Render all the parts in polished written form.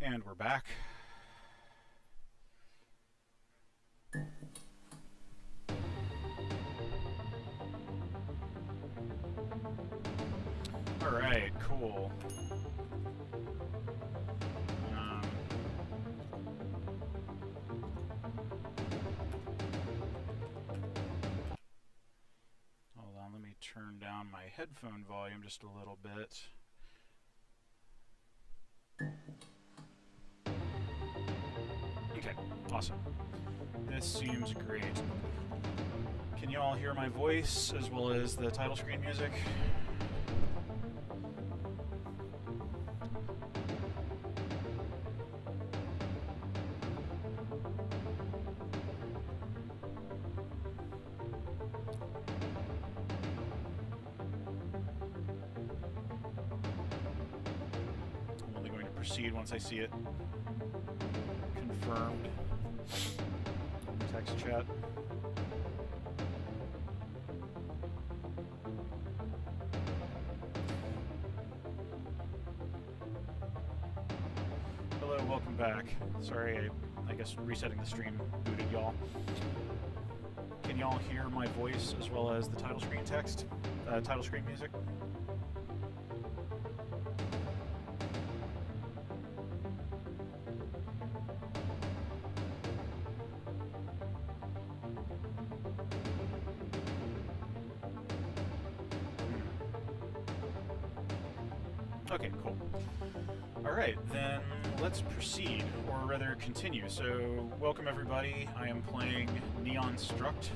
And we're back. Alright, cool. Hold on, let me turn down my headphone volume just a little bit. Okay, awesome. This seems great. Can you all hear my voice as well as the title screen music? I'm only going to proceed once I see it confirmed. Text chat. Hello, welcome back. Sorry, I guess resetting the stream booted y'all. Can y'all hear my voice as well as the title screen text? Title screen music? Okay, cool. Alright, then let's proceed, or rather continue. So, welcome everybody. I am playing Neon Struct,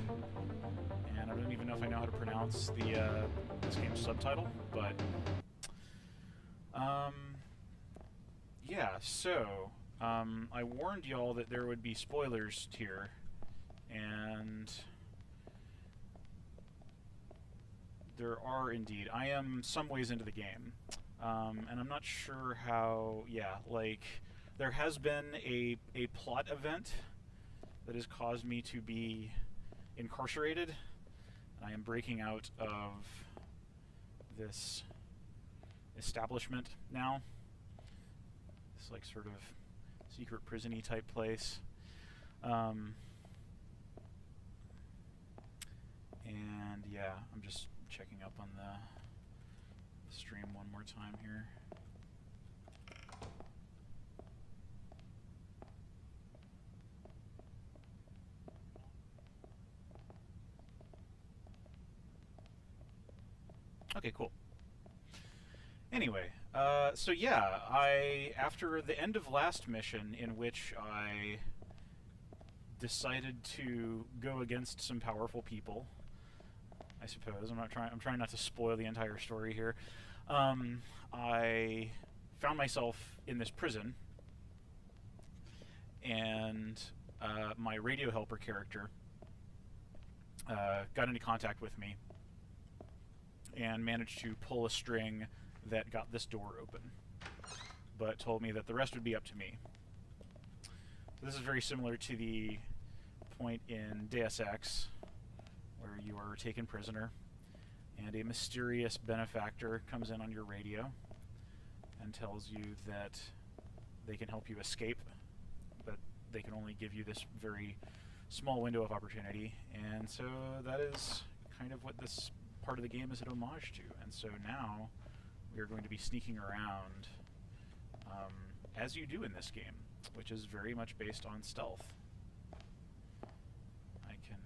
and I don't even know if I know how to pronounce the this game's subtitle, but yeah, so I warned y'all that there would be spoilers here, and there are indeed. I am some ways into the game. And I'm not sure how, yeah, like, there has been a plot event that has caused me to be incarcerated, and I am breaking out of this establishment now. This, like, sort of secret prison-y type place. And, yeah, I'm just checking up on the stream one more time here. Okay, cool. Anyway, so yeah, after the end of last mission, in which I decided to go against some powerful people, I suppose. I'm trying not to spoil the entire story here. I found myself in this prison, and my radio helper character got into contact with me and managed to pull a string that got this door open, but told me that the rest would be up to me. This is very similar to the point in Deus Ex, where you are taken prisoner, and a mysterious benefactor comes in on your radio and tells you that they can help you escape, but they can only give you this very small window of opportunity. And so that is kind of what this part of the game is an homage to. And so now we are going to be sneaking around as you do in this game, which is very much based on stealth. I can...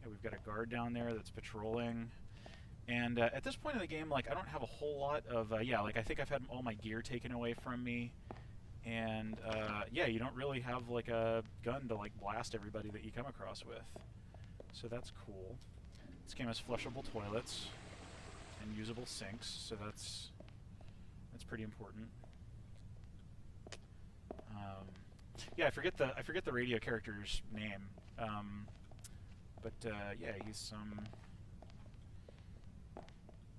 yeah, we've got a guard down there that's patrolling. And at this point in the game, like, I don't have a whole lot of... yeah, like, I think I've had all my gear taken away from me. And, yeah, you don't really have, like, a gun to, like, blast everybody that you come across with. So that's cool. This game has flushable toilets and usable sinks, so that's pretty important. Yeah, I forget the radio character's name. But yeah, he's some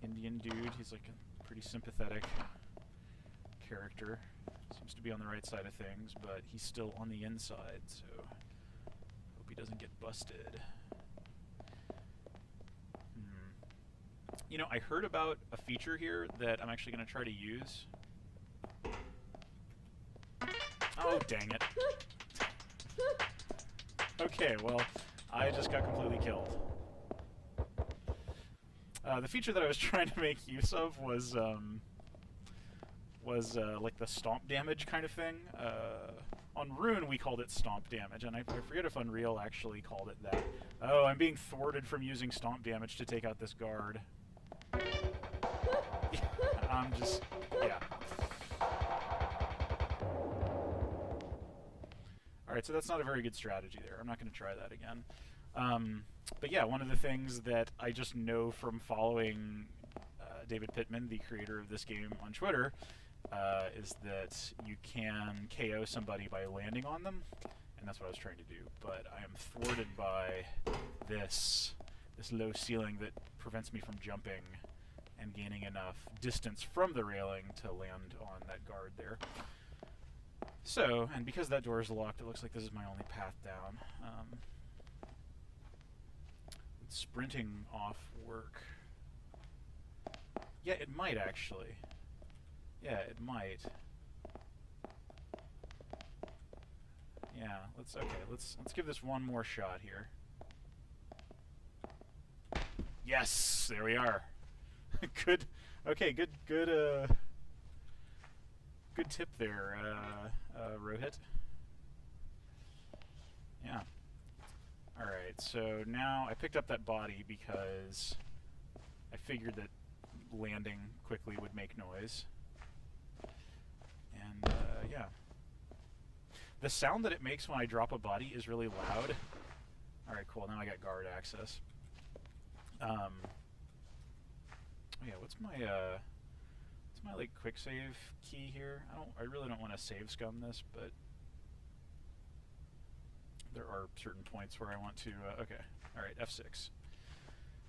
Indian dude. He's like a pretty sympathetic character. Seems to be on the right side of things, but he's still on the inside, so hope he doesn't get busted. You know, I heard about a feature here that I'm actually going to try to use. Oh, dang it. Okay, well, I just got completely killed. The feature that I was trying to make use of was like the stomp damage kind of thing. On Rune, we called it stomp damage, and I forget if Unreal actually called it that. Oh, I'm being thwarted from using stomp damage to take out this guard. I'm just... yeah. Alright, so that's not a very good strategy there. I'm not going to try that again. But yeah, one of the things that I just know from following David Pittman, the creator of this game, on Twitter, is that you can KO somebody by landing on them, and that's what I was trying to do. But I am thwarted by this low ceiling that prevents me from jumping and gaining enough distance from the railing to land on that guard there. So, and because that door is locked, it looks like this is my only path down. Would sprinting off work? Yeah, it might actually. Yeah, it might. Yeah, let's give this one more shot here. Yes, there we are. Good. Okay, good tip there, Rohit. Yeah. Alright, so now I picked up that body because I figured that landing quickly would make noise. And, yeah. The sound that it makes when I drop a body is really loud. Alright, cool, now I got guard access. Oh yeah, what's my like quick save key here? I really don't want to save scum this, but there are certain points where I want to, okay. Alright, F6.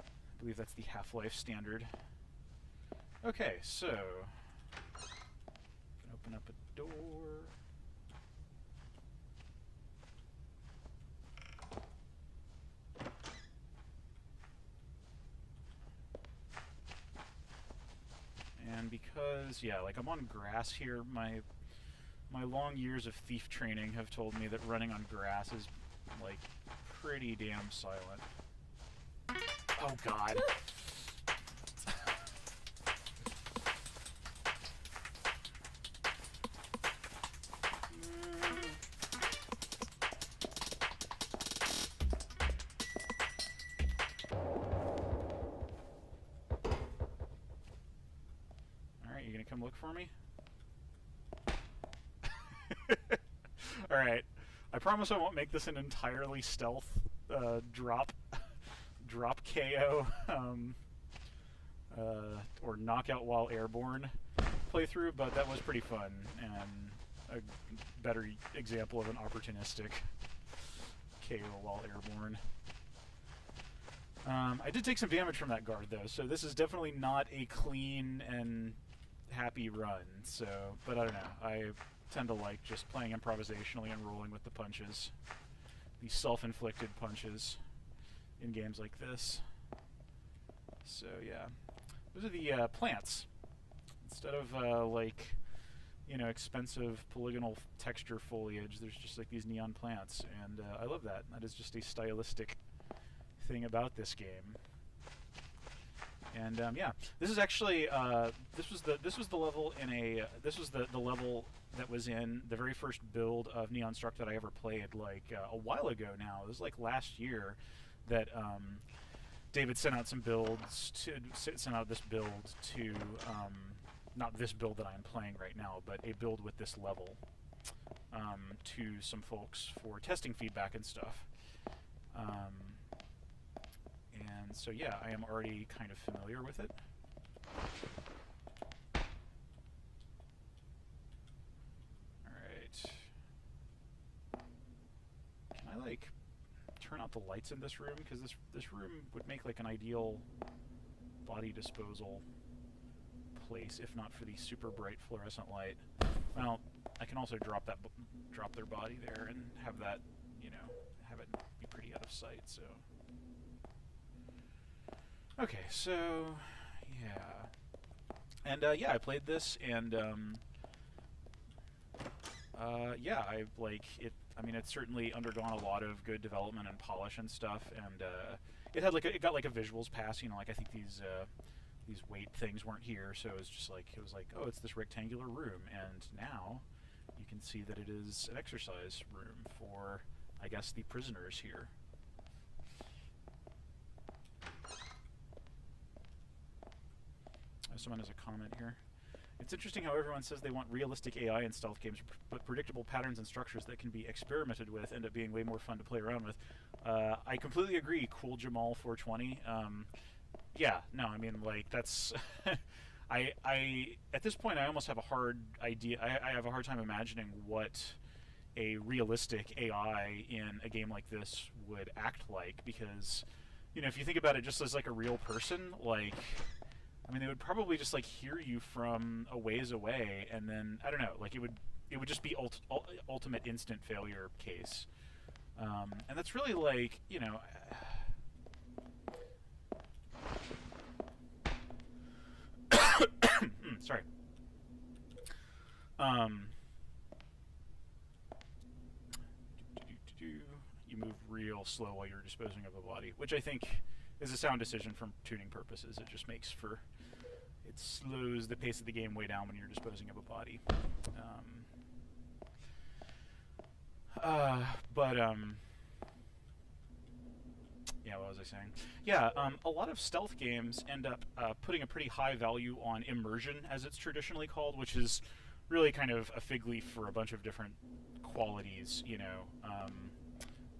I believe that's the Half-Life standard. Okay, so, can open up a door. And because, yeah, like I'm on grass here, my long years of thief training have told me that running on grass is, like, pretty damn silent. Oh, God. Come look for me? Alright. I promise I won't make this an entirely stealth drop KO or knockout while airborne playthrough, but that was pretty fun and a better example of an opportunistic KO while airborne. I did take some damage from that guard though, so this is definitely not a clean and happy run, so, but I don't know, I tend to like just playing improvisationally and rolling with the punches, these self-inflicted punches in games like this. So yeah, those are the plants. Instead of like, you know, expensive polygonal texture foliage, there's just like these neon plants, and I love that. That is just a stylistic thing about this game. And yeah, this is actually this was the level in a this was the level that was in the very first build of Neon Struct that I ever played, like a while ago now. It was like last year that David sent out some builds sent out this build to not this build that I'm playing right now, but a build with this level to some folks for testing feedback and stuff. And so yeah, I am already kind of familiar with it. Alright. Can I like turn out the lights in this room? Because this room would make like an ideal body disposal place, if not for the super bright fluorescent light. Well, I can also drop their body there and have that, you know, have it be pretty out of sight, so. Okay, so, yeah. And, yeah, I played this, and, Yeah, I like it. I mean, it's certainly undergone a lot of good development and polish and stuff, and it had it got like a visuals pass. You know, like I think these weight things weren't here, so it was like, oh, it's this rectangular room, and now you can see that it is an exercise room for, I guess, the prisoners here. Someone has a comment here. It's interesting how everyone says they want realistic AI in stealth games, but predictable patterns and structures that can be experimented with end up being way more fun to play around with. I completely agree, Cool Jamal 420. Yeah, no, I mean, like, that's... I at this point, I almost have a hard idea. I have a hard time imagining what a realistic AI in a game like this would act like, because, you know, if you think about it just as, like, a real person, like... I mean, they would probably just like hear you from a ways away, and then I don't know, like it would just be ultimate instant failure case, and that's really like, you know. Sorry. You move real slow while you're disposing of a body, which I think is a sound decision for tuning purposes. It just makes for... It slows the pace of the game way down when you're disposing of a body. Yeah, what was I saying? Yeah, a lot of stealth games end up putting a pretty high value on immersion, as it's traditionally called, which is really kind of a fig leaf for a bunch of different qualities, you know.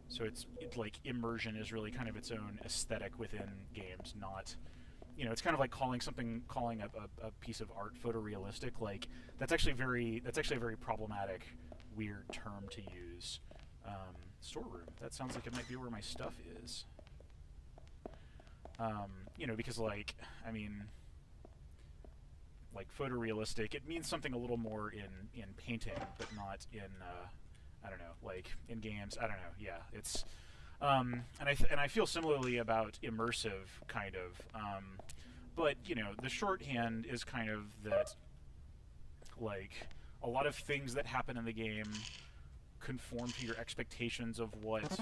So it's like immersion is really kind of its own aesthetic within games, not, you know, it's kind of like calling a piece of art photorealistic. Like that's actually a very problematic, weird term to use. Storeroom. That sounds like it might be where my stuff is. You know, because like, I mean, like photorealistic, it means something a little more in painting, but not in I don't know, like in games. I don't know. Yeah, it's and I feel similarly about immersive, kind of. But you know, the shorthand is kind of that, like a lot of things that happen in the game conform to your expectations of what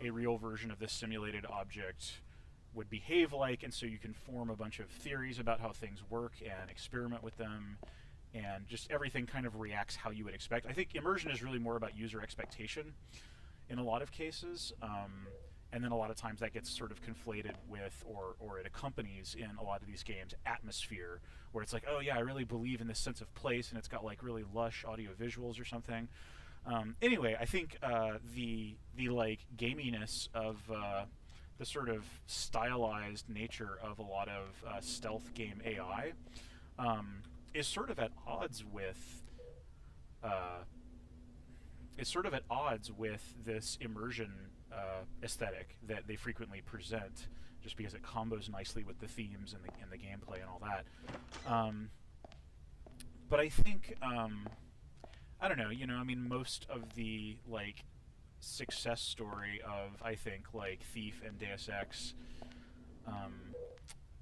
a real version of this simulated object would behave like, and so you can form a bunch of theories about how things work and experiment with them, and just everything kind of reacts how you would expect. I think immersion is really more about user expectation in a lot of cases, and then a lot of times that gets sort of conflated with, or it accompanies in a lot of these games, atmosphere, where it's like, oh yeah, I really believe in this sense of place, and it's got like really lush audio visuals or something. Anyway, I think the like gaminess of the sort of stylized nature of a lot of stealth game AI is sort of at odds with this immersion aesthetic that they frequently present, just because it combos nicely with the themes and the gameplay and all that. But I think I don't know, you know, I mean, most of the like success story of, I think, like Thief and Deus Ex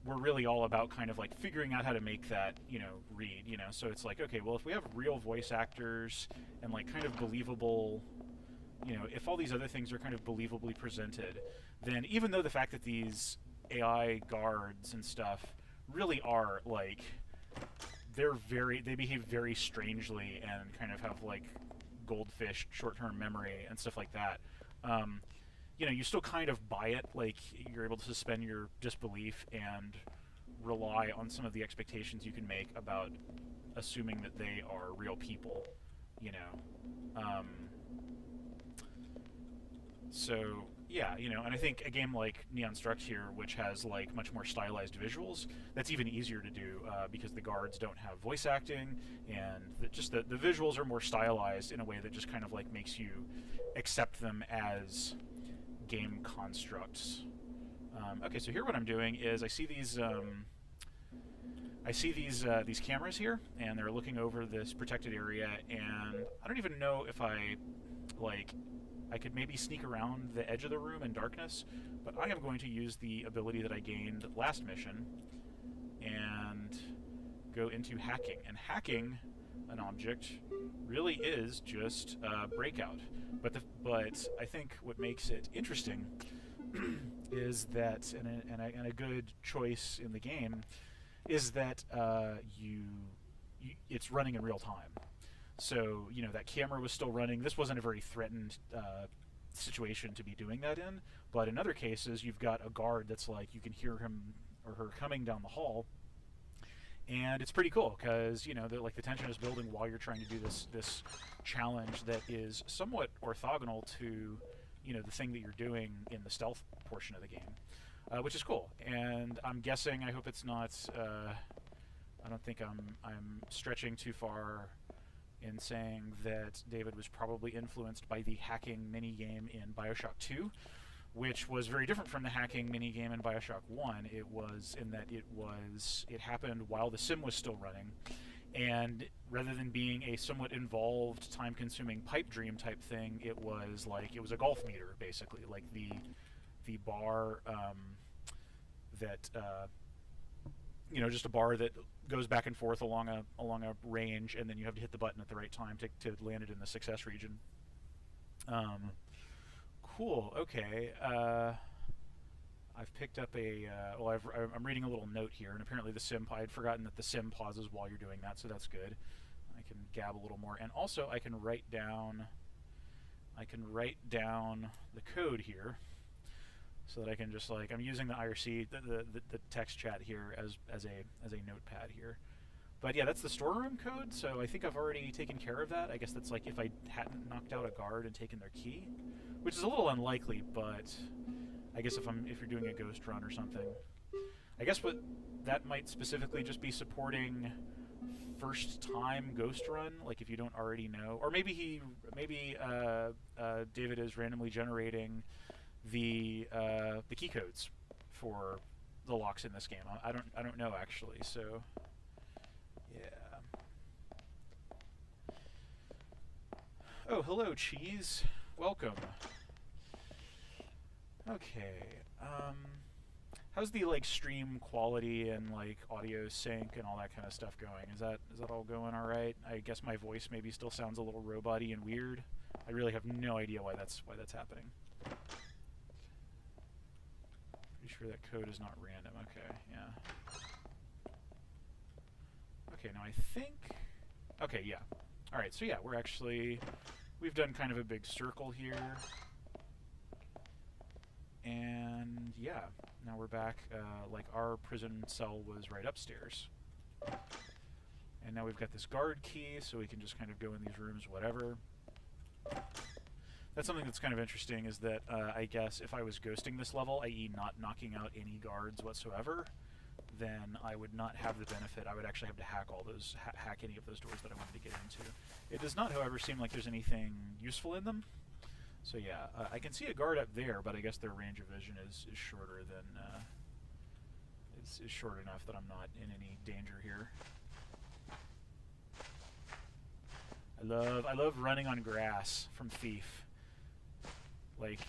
were really all about kind of like figuring out how to make that, you know, read, you know. So it's like, okay, well, if we have real voice actors and like kind of believable, you know, if all these other things are kind of believably presented, then even though the fact that these AI guards and stuff really are like, they behave very strangely and kind of have like goldfish short-term memory and stuff like that, you know, you still kind of buy it. Like, you're able to suspend your disbelief and rely on some of the expectations you can make about assuming that they are real people, you know. So yeah, you know, and I think a game like Neon Struct here, which has like much more stylized visuals, that's even easier to do because the guards don't have voice acting, and the visuals are more stylized in a way that just kind of like makes you accept them as game constructs. Okay, so here what I'm doing is I see these cameras here, and they're looking over this protected area, and I don't even know if I could maybe sneak around the edge of the room in darkness, but I am going to use the ability that I gained last mission and go into hacking. And hacking an object really is just Breakout. But I think what makes it interesting is that, and a good choice in the game, is that it's running in real time. So, that camera was still running. This wasn't a very threatened situation to be doing that in, but in other cases, you've got a guard that's like, you can hear him or her coming down the hall, and it's pretty cool because, the tension is building while you're trying to do this challenge that is somewhat orthogonal to, the thing that you're doing in the stealth portion of the game, which is cool. And I'm guessing, I hope it's not, I don't think I'm stretching too far in saying that David was probably influenced by the hacking minigame in Bioshock 2, which was very different from the hacking minigame in Bioshock 1. It was in that it happened while the sim was still running, and rather than being a somewhat involved, time-consuming pipe dream type thing, it was a golf meter, basically, like the bar that just a bar that goes back and forth along a range, and then you have to hit the button at the right time to land it in the success region. Cool. Okay. I've picked up I'm reading a little note here, and apparently the sim. I had forgotten that the sim pauses while you're doing that, so that's good. I can gab a little more, and also I can write down the code here, so that I can just I'm using the IRC, the text chat here as a notepad here. But yeah, that's the storeroom code, so I think I've already taken care of that. I guess that's if I hadn't knocked out a guard and taken their key, which is a little unlikely, but I guess if you're doing a ghost run or something. I guess what that might specifically just be supporting first time ghost run, if you don't already know. Or maybe David is randomly generating the key codes for the locks in this game. I don't know actually. So yeah. Oh, hello, Cheese. Welcome. Okay. How's the stream quality and audio sync and all that kind of stuff going? Is that all going all right? I guess my voice maybe still sounds a little robot-y and weird. I really have no idea why that's happening. Pretty sure that code is not random. Okay, yeah. Okay, now I think... Okay, yeah. Alright, so yeah, we've done kind of a big circle here. And yeah, now we're back, our prison cell was right upstairs. And now we've got this guard key, so we can just kind of go in these rooms, whatever. That's something that's kind of interesting, is that I guess if I was ghosting this level, i.e. not knocking out any guards whatsoever, then I would not have the benefit. I would actually have to hack hack any of those doors that I wanted to get into. It does not, however, seem like there's anything useful in them. So yeah, I can see a guard up there, but I guess their range of vision is shorter than... is short enough that I'm not in any danger here. I love running on grass from Thief.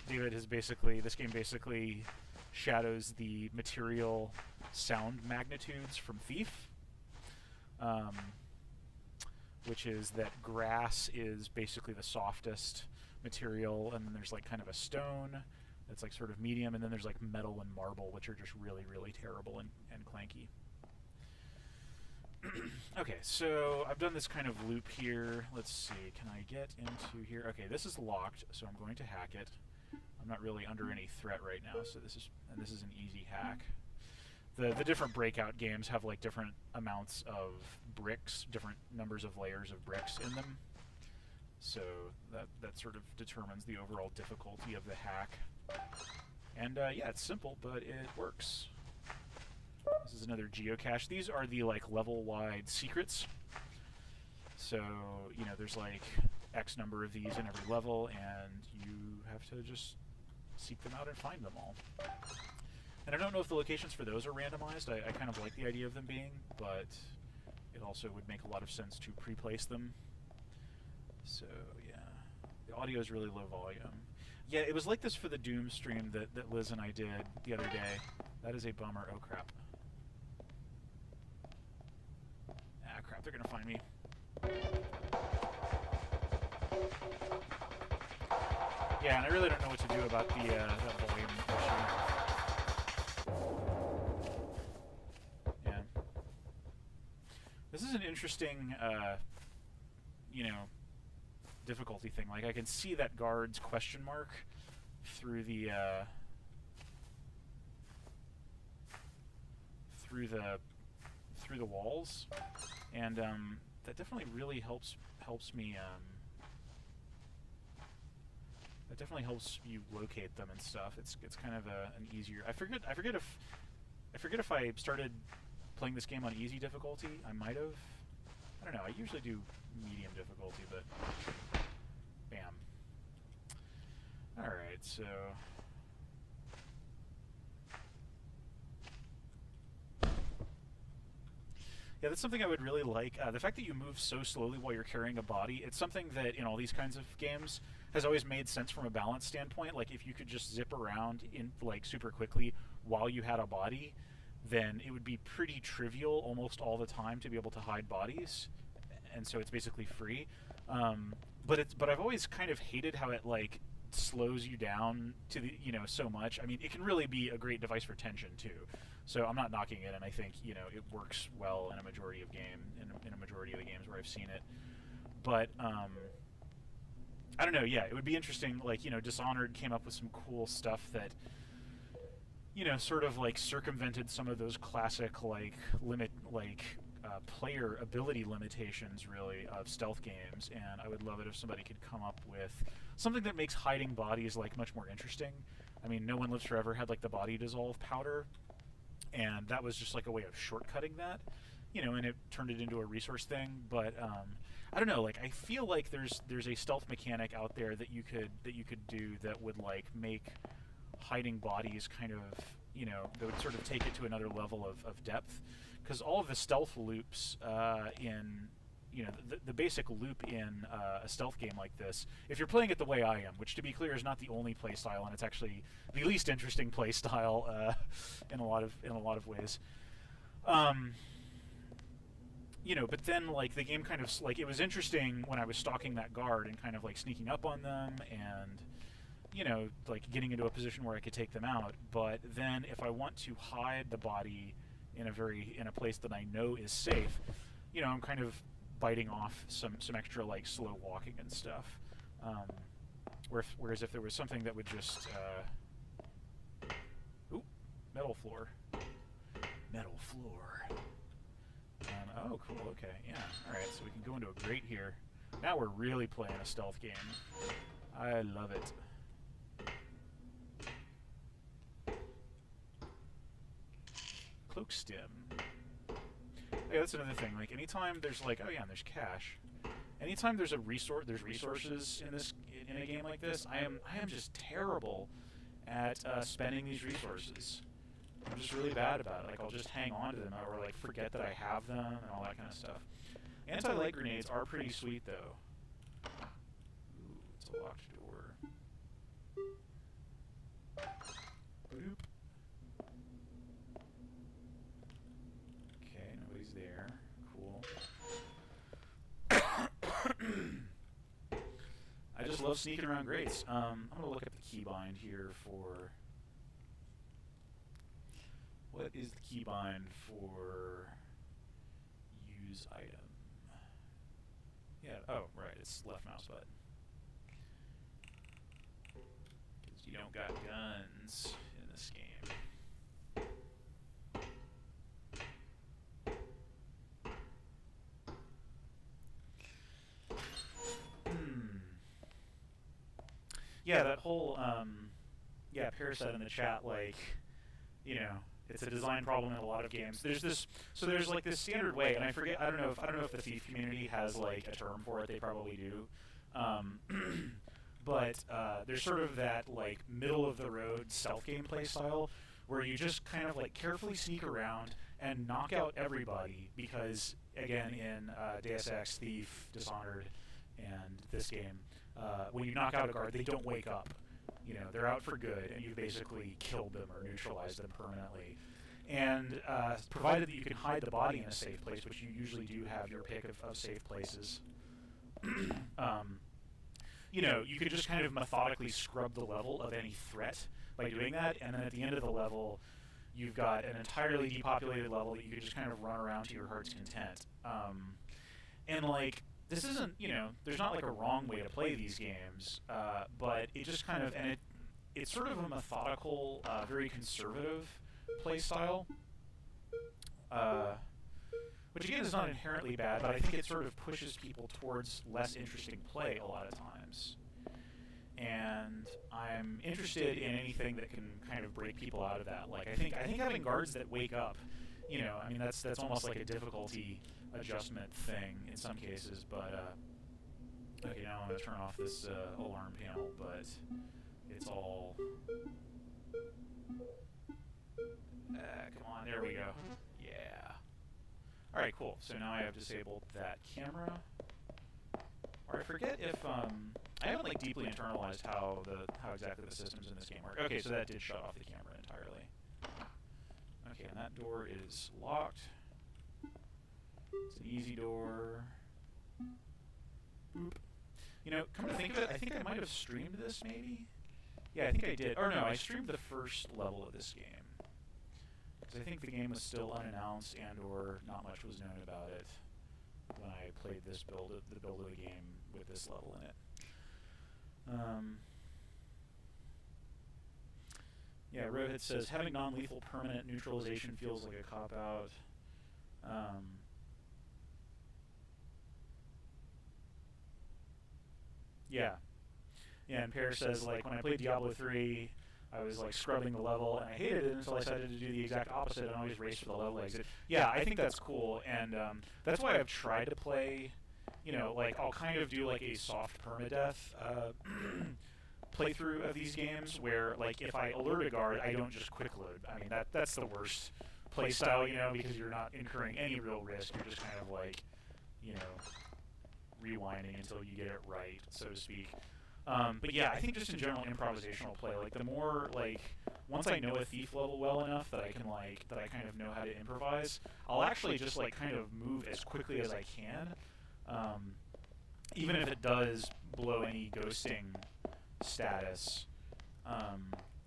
David has this game basically shadows the material sound magnitudes from Thief, which is that grass is basically the softest material, and then there's kind of a stone that's sort of medium, and then there's metal and marble, which are just really, really terrible and clanky. Okay, so I've done this kind of loop here. Let's see, can I get into here? Okay, this is locked, so I'm going to hack it. I'm not really under any threat right now, so this is an easy hack. The different Breakout games have different amounts of bricks, different numbers of layers of bricks in them. So that sort of determines the overall difficulty of the hack. And yeah, it's simple, but it works. This is another geocache. These are the level-wide secrets. So, there's X number of these in every level, and you have to just seek them out and find them all. And I don't know if the locations for those are randomized. I kind of like the idea of them being, but it also would make a lot of sense to pre-place them. So, yeah. The audio is really low volume. Yeah, it was like this for the Doom stream that Liz and I did the other day. That is a bummer. Oh, crap. Ah, crap, they're gonna find me. Yeah, and I really don't know what to do about the that volume issue. Yeah. This is an interesting, you know, difficulty thing. Like, I can see that guard's question mark through the, through the walls, and that definitely really helps me. That definitely helps you locate them and stuff. It's kind of an easier. I forget if I started playing this game on easy difficulty. I might have. I don't know. I usually do medium difficulty, but bam. All right, so. Yeah, that's something I would really like. The fact that you move so slowly while you're carrying a body, it's something that, in all these kinds of games, has always made sense from a balance standpoint. Like, if you could just zip around in like super quickly while you had a body, then it would be pretty trivial almost all the time to be able to hide bodies, and so it's basically free. But I've always kind of hated how it like slows you down to the so much. I mean, it can really be a great device for tension too. So I'm not knocking it, and I think it works well in a majority of in a majority of the games where I've seen it. But I don't know. Yeah, it would be interesting. Like Dishonored came up with some cool stuff that sort of like circumvented some of those classic player ability limitations really of stealth games. And I would love it if somebody could come up with something that makes hiding bodies like much more interesting. I mean, No One Lives Forever had like the body dissolve powder. And that was just like a way of shortcutting that, and it turned it into a resource thing. But I don't know. Like, I feel like there's a stealth mechanic out there that you could do that would like make hiding bodies kind of that would sort of take it to another level of depth. Because all of the stealth loops in the basic loop in a stealth game like this, if you're playing it the way I am, which to be clear is not the only play style, and it's actually the least interesting play style in a lot of ways. But then like the game kind of like it was interesting when I was stalking that guard and kind of like sneaking up on them and like getting into a position where I could take them out. But then if I want to hide the body in a place that I know is safe, I'm kind of biting off some extra like slow walking and stuff. Whereas if there was something that would just metal floor. Oh, cool. Okay, yeah. All right, so we can go into a grate here. Now we're really playing a stealth game. I love it. Cloak stem. Yeah, that's another thing. Like, anytime there's like, oh yeah, and there's cash. Anytime there's resources in a game like this, I am just terrible at spending these resources. I'm just really bad about it. Like, I'll just hang on to them or like forget that I have them and all that kind of stuff. Anti-light grenades are pretty sweet though. Ooh, it's a locked door. Boop. Okay, nobody's there. Cool. I just love sneaking around grates. I'm gonna look at the keybind here for. What is the keybind for use item? Yeah, oh, right, it's left mouse button. Because you don't got guns in this game. Yeah, that whole, yeah, Parasite in the chat, like, it's a design problem in a lot of games. There's like this standard way, and I don't know if the Thief community has like a term for it. They probably do. But there's sort of that like middle of the road stealth gameplay style where you just kind of like carefully sneak around and knock out everybody because again in Deus Ex, Thief, Dishonored, and this game, when you knock out a guard, they don't wake up. They're out for good, and you've basically killed them or neutralized them permanently. And provided that you can hide the body in a safe place, which you usually do have your pick of safe places, you know, you could just kind of methodically scrub the level of any threat by doing that, and then at the end of the level, you've got an entirely depopulated level that you could just kind of run around to your heart's content. And like, this isn't, you know, there's not like a wrong way to play these games, but it just kind of, and it's sort of a methodical, very conservative play style, which again is not inherently bad, but I think it sort of pushes people towards less interesting play a lot of times. And I'm interested in anything that can kind of break people out of that. Like, I think having guards that wake up, you know, I mean, that's almost like a difficulty adjustment thing in some cases, but okay, now I'm going to turn off this alarm panel, but it's all... come on, there we go. Yeah. Alright, cool. So now I have disabled that camera. Or I forget if, I haven't like deeply internalized how exactly the systems in this game work. Okay, so that did shut off the camera entirely. Okay, and that door is locked. It's an easy door. Boop. You know, come to think of it, I think I might have streamed this, maybe? Yeah, I think I did. Or no, I streamed the first level of this game. Because I think the game was still unannounced and or not much was known about it when I played this build, the build of the game with this level in it. Yeah, Rohit says, having non-lethal permanent neutralization feels like a cop-out. Yeah. Yeah, and Pear says, like, when I played Diablo 3, I was, like, scrubbing the level, and I hated it until I decided to do the exact opposite and always race for the level exit. Yeah, I think that's cool, and that's why I've tried to play, you know, like, I'll kind of do, like, a soft permadeath playthrough of these games, where, like, if I alert a guard, I don't just quick load. I mean, that's the worst playstyle, you know, because you're not incurring any real risk. You're just kind of, like, you know, rewinding until you get it right, so to speak. But yeah, I think just in general improvisational play, like the more, like, once I know a thief level well enough that I can, like, that I kind of know how to improvise, I'll actually just, like, kind of move as quickly as I can, even if it does blow any ghosting status,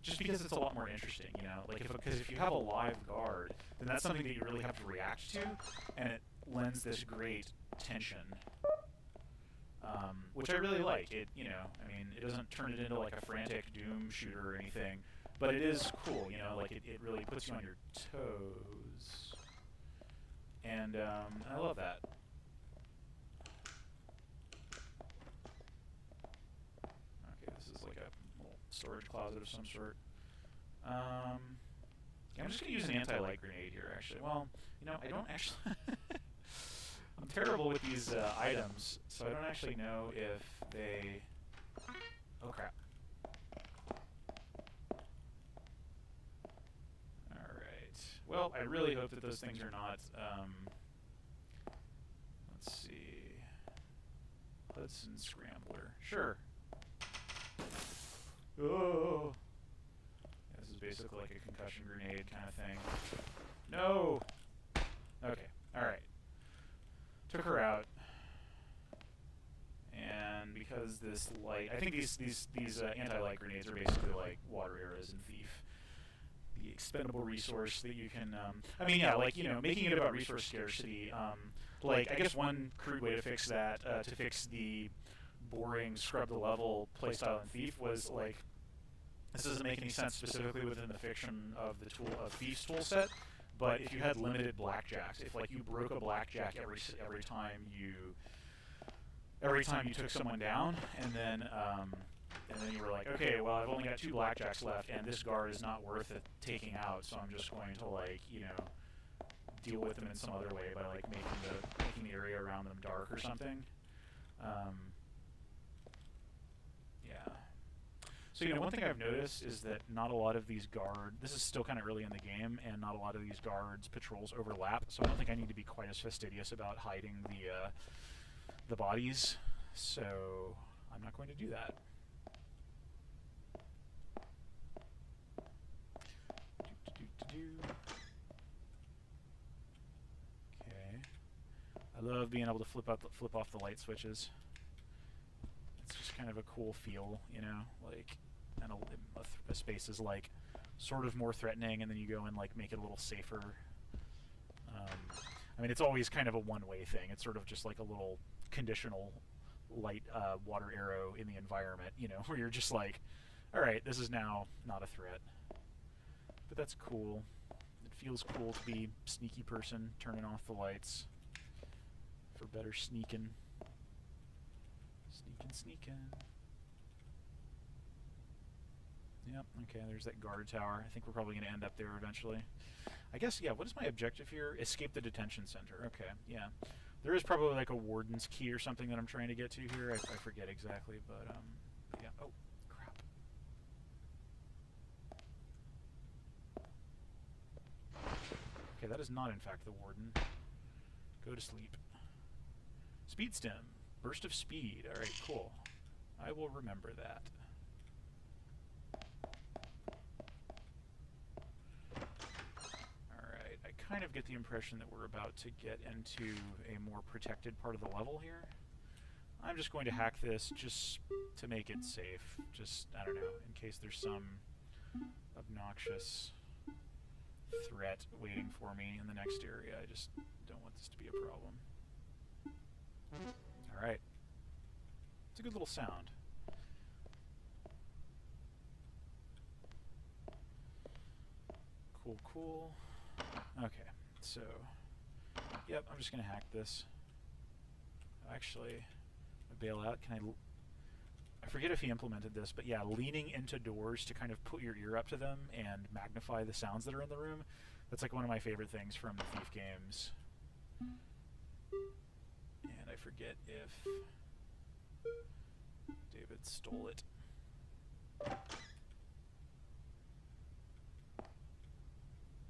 just because it's a lot more interesting, you know, like, because if you have a live guard, then that's something that you really have to react to, and it lends this great tension. Which I really like. It, you know, I mean, it doesn't turn it into like a frantic Doom shooter or anything, but it is cool, you know, like it really puts you on your toes. And I love that. Okay, this is like a little storage closet of some sort. Yeah, I'm just going to use an anti-light grenade here, actually. Well, you know, I don't actually... I'm terrible with these items, so I don't actually know if they... Oh, crap. Alright. Well, I really hope that those things are not... let's see... Hudson Scrambler. Sure. Oh! Yeah, this is basically like a concussion grenade kind of thing. No! Okay, alright. Took her out, and because this light, I think these anti-light grenades are basically like water arrows in Thief, the expendable resource that you can. I mean, yeah, like, you know, making it about resource scarcity. Like, I guess one crude way to fix that, to fix the boring scrub the level playstyle in Thief, was like, this doesn't make any sense specifically within the fiction of the tool of Thief's tool set. But if you had limited blackjacks, if like you broke a blackjack every time you took someone down, and then you were like, okay, well, I've only got 2 blackjacks left, and this guard is not worth it taking out, so I'm just going to, like, you know, deal with them in some other way by like making the area around them dark or something. Yeah. So, you know, one thing I've noticed is that not a lot of these this is still kind of early in the game, and not a lot of these guards' patrols overlap, so I don't think I need to be quite as fastidious about hiding the bodies, so I'm not going to do that. Okay. I love being able to flip off the light switches. It's just kind of a cool feel, you know, like, and a space is like sort of more threatening, and then you go and like make it a little safer. I mean, it's always kind of a one-way thing. It's sort of just like a little conditional light water arrow in the environment, you know, where you're just like, all right, this is now not a threat. But that's cool. It feels cool to be sneaky person, turning off the lights for better sneaking. Sneaking. Yep, okay, there's that guard tower. I think we're probably going to end up there eventually. I guess, yeah, what is my objective here? Escape the detention center. Okay, yeah. There is probably like a warden's key or something that I'm trying to get to here. I forget exactly, but yeah. Oh, crap. Okay, that is not in fact the warden. Go to sleep. Speed stem. Burst of speed. Alright, cool. I will remember that. Alright, I kind of get the impression that we're about to get into a more protected part of the level here. I'm just going to hack this just to make it safe. Just, I don't know, in case there's some obnoxious threat waiting for me in the next area. I just don't want this to be a problem. Alright. It's a good little sound. Cool, cool. Okay, so... Yep, I'm just going to hack this. Actually, bail out. Can I forget if he implemented this, but yeah, leaning into doors to kind of put your ear up to them and magnify the sounds that are in the room. That's like one of my favorite things from the Thief games. And I forget if David stole it.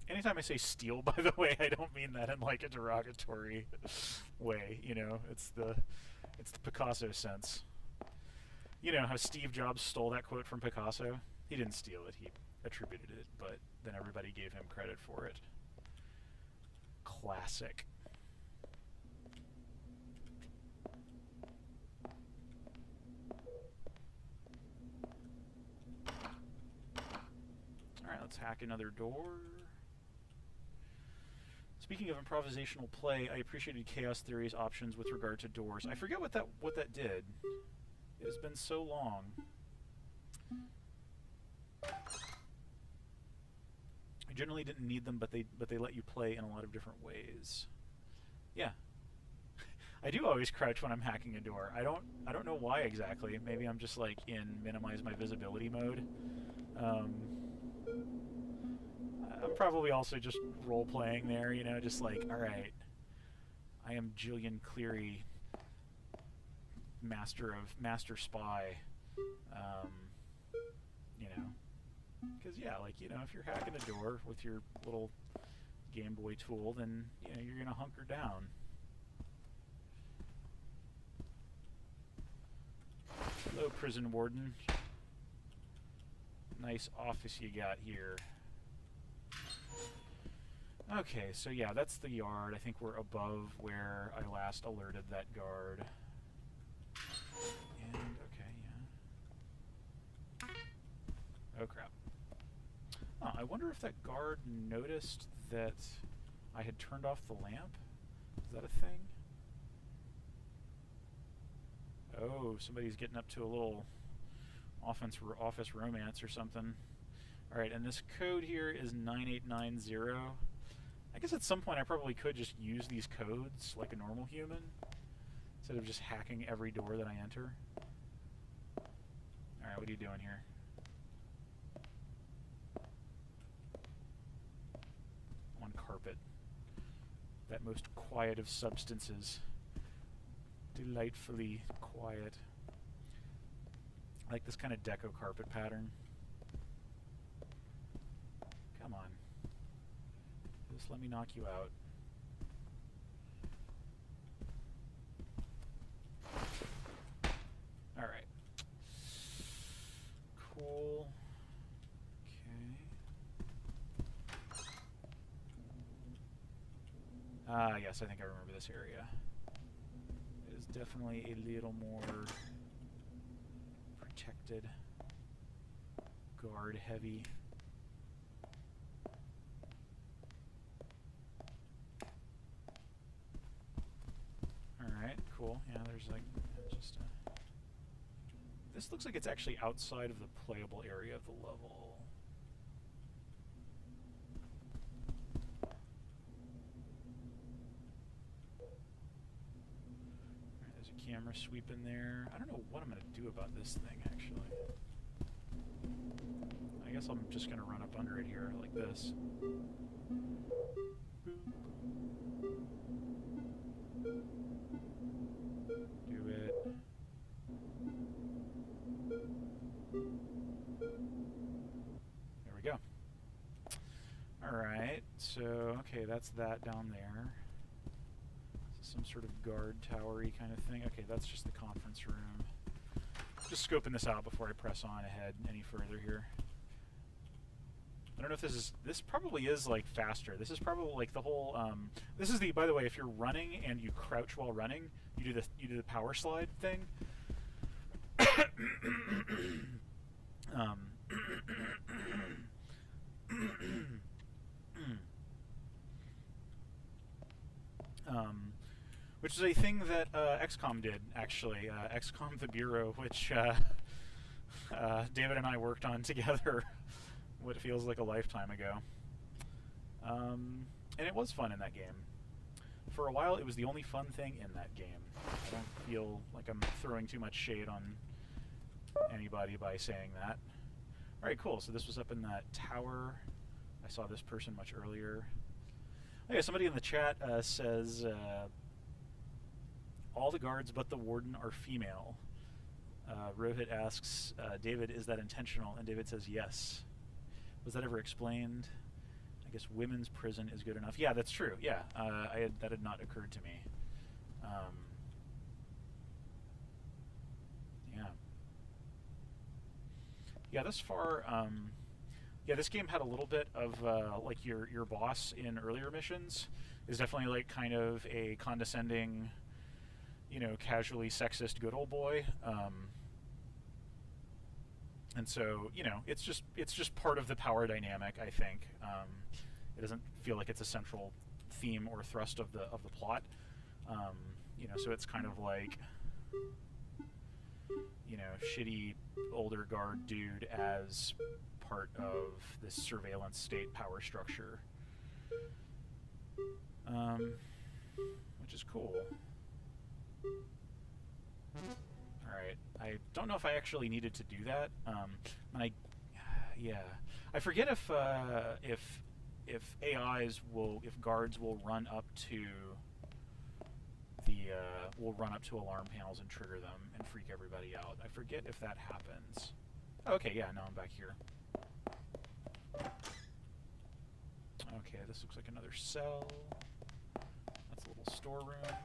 Anytime I say steal, by the way, I don't mean that in like a derogatory way, you know, it's the Picasso sense. You know how Steve Jobs stole that quote from Picasso? He didn't steal it, he attributed it, but then everybody gave him credit for it. Classic. Alright, let's hack another door. Speaking of improvisational play, I appreciated Chaos Theory's options with regard to doors. I forget what that did. It has been so long. I generally didn't need them, but they let you play in a lot of different ways. Yeah. I do always crouch when I'm hacking a door. I don't know why exactly. Maybe I'm just like in minimize my visibility mode. I'm probably also just role-playing there, you know, just like, alright, I am Julian Cleary, master spy, you know, because, yeah, like, you know, if you're hacking a door with your little Game Boy tool, then, you know, you're going to hunker down. Hello, prison warden. Nice office you got here. Okay, so yeah, that's the yard. I think we're above where I last alerted that guard. And, okay, yeah. Oh, crap. Oh, I wonder if that guard noticed that I had turned off the lamp? Is that a thing? Oh, somebody's getting up to a little office romance or something. Alright, and this code here is 9890. I guess at some point I probably could just use these codes like a normal human, instead of just hacking every door that I enter. Alright, what are you doing here? On carpet. That most quiet of substances. Delightfully quiet. I like this kind of deco carpet pattern. Come on. Just let me knock you out. Alright. Cool. Okay. Ah, yes, I think I remember this area. It is definitely a little more oriented, guard heavy. Alright, cool. Yeah, there's like just a... This looks like it's actually outside of the playable area of the level. Alright, there's a camera sweep in there. I don't know what I'm going to do about this thing, actually. I guess I'm just going to run up under it here, like this. Do it. There we go. Alright, so, okay, that's that down there. Some sort of guard tower-y kind of thing. Okay, that's just the conference room. Just scoping this out before I press on ahead any further here. I don't know if this probably is like faster. This is probably like the whole, this is the, by the way, if you're running and you crouch while running, you do the power slide thing. Which is a thing that XCOM did, actually. XCOM the Bureau, which David and I worked on together what feels like a lifetime ago. And it was fun in that game. For a while, it was the only fun thing in that game. I don't feel like I'm throwing too much shade on anybody by saying that. Alright, cool. So this was up in that tower. I saw this person much earlier. Oh yeah, somebody in the chat says, all the guards but the warden are female. Rohit asks, David, is that intentional? And David says, yes. Was that ever explained? I guess women's prison is good enough. Yeah, that's true. Yeah, that had not occurred to me. Yeah. Yeah, thus far, yeah, this game had a little bit of, like, your boss in earlier missions is definitely, like, kind of a condescending, you know, casually sexist good old boy. And so, you know, it's just part of the power dynamic, I think. It doesn't feel like it's a central theme or thrust of the plot. You know, so it's kind of like, you know, shitty older guard dude as part of this surveillance state power structure. Which is cool. Alright, I don't know if I actually needed to do that. And yeah, I forget if AIs will, if guards will run up to the, alarm panels and trigger them and freak everybody out. I forget if that happens. Okay, yeah, now I'm back here. Okay, this looks like another cell. That's a little storeroom.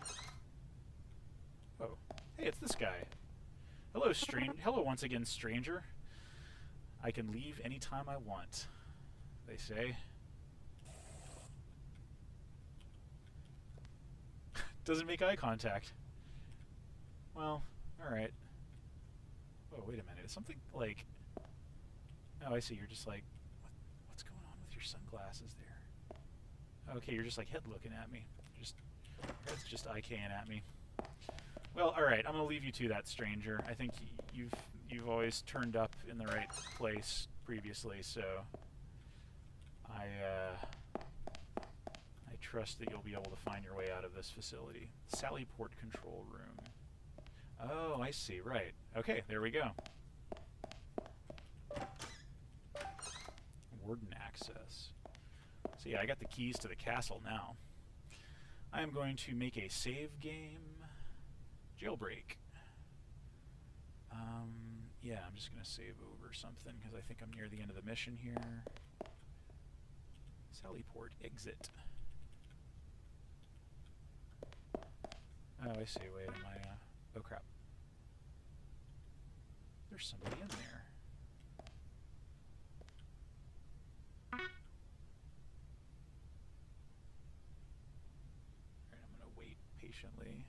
Oh, hey, it's this guy. Hello, hello once again, stranger. I can leave anytime I want, they say. Doesn't make eye contact. Well, alright. Oh, wait a minute. Is something like... Oh, I see. You're just like... What's going on with your sunglasses there? Okay, you're just like head looking at me. It's just IKing at me. Well, alright. I'm going to leave you to that, stranger. I think you've always turned up in the right place previously, so... I trust that you'll be able to find your way out of this facility. Sally Port Control Room. Oh, I see. Right. Okay, there we go. Warden access. So yeah, I got the keys to the castle now. I am going to make a save game. Jailbreak. Yeah, I'm just going to save over something because I think I'm near the end of the mission here. Sally Port exit. Oh, I see. Wait, am I... oh, crap. There's somebody in there. Alright, I'm going to wait patiently.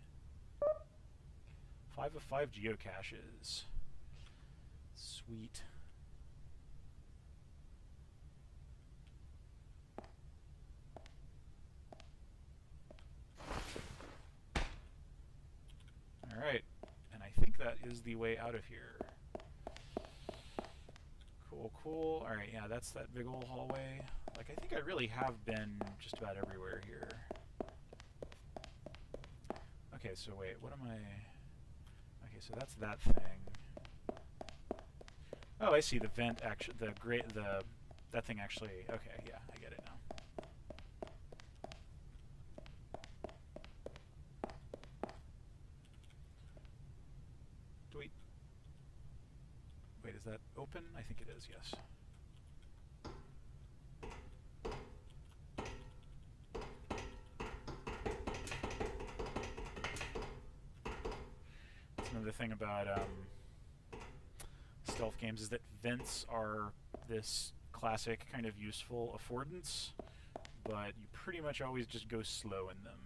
5 of 5 geocaches. Sweet. Alright, and I think that is the way out of here. Cool, cool. Alright, yeah, that's that big old hallway. Like, I think I really have been just about everywhere here. Okay, so wait, what am I... Okay, so that's that thing. Oh, I see, the vent actually, that thing actually, okay, yeah, I get it now. Wait, is that open? I think it is, yes. That's another thing about stealth games is that vents are this classic kind of useful affordance, but you pretty much always just go slow in them.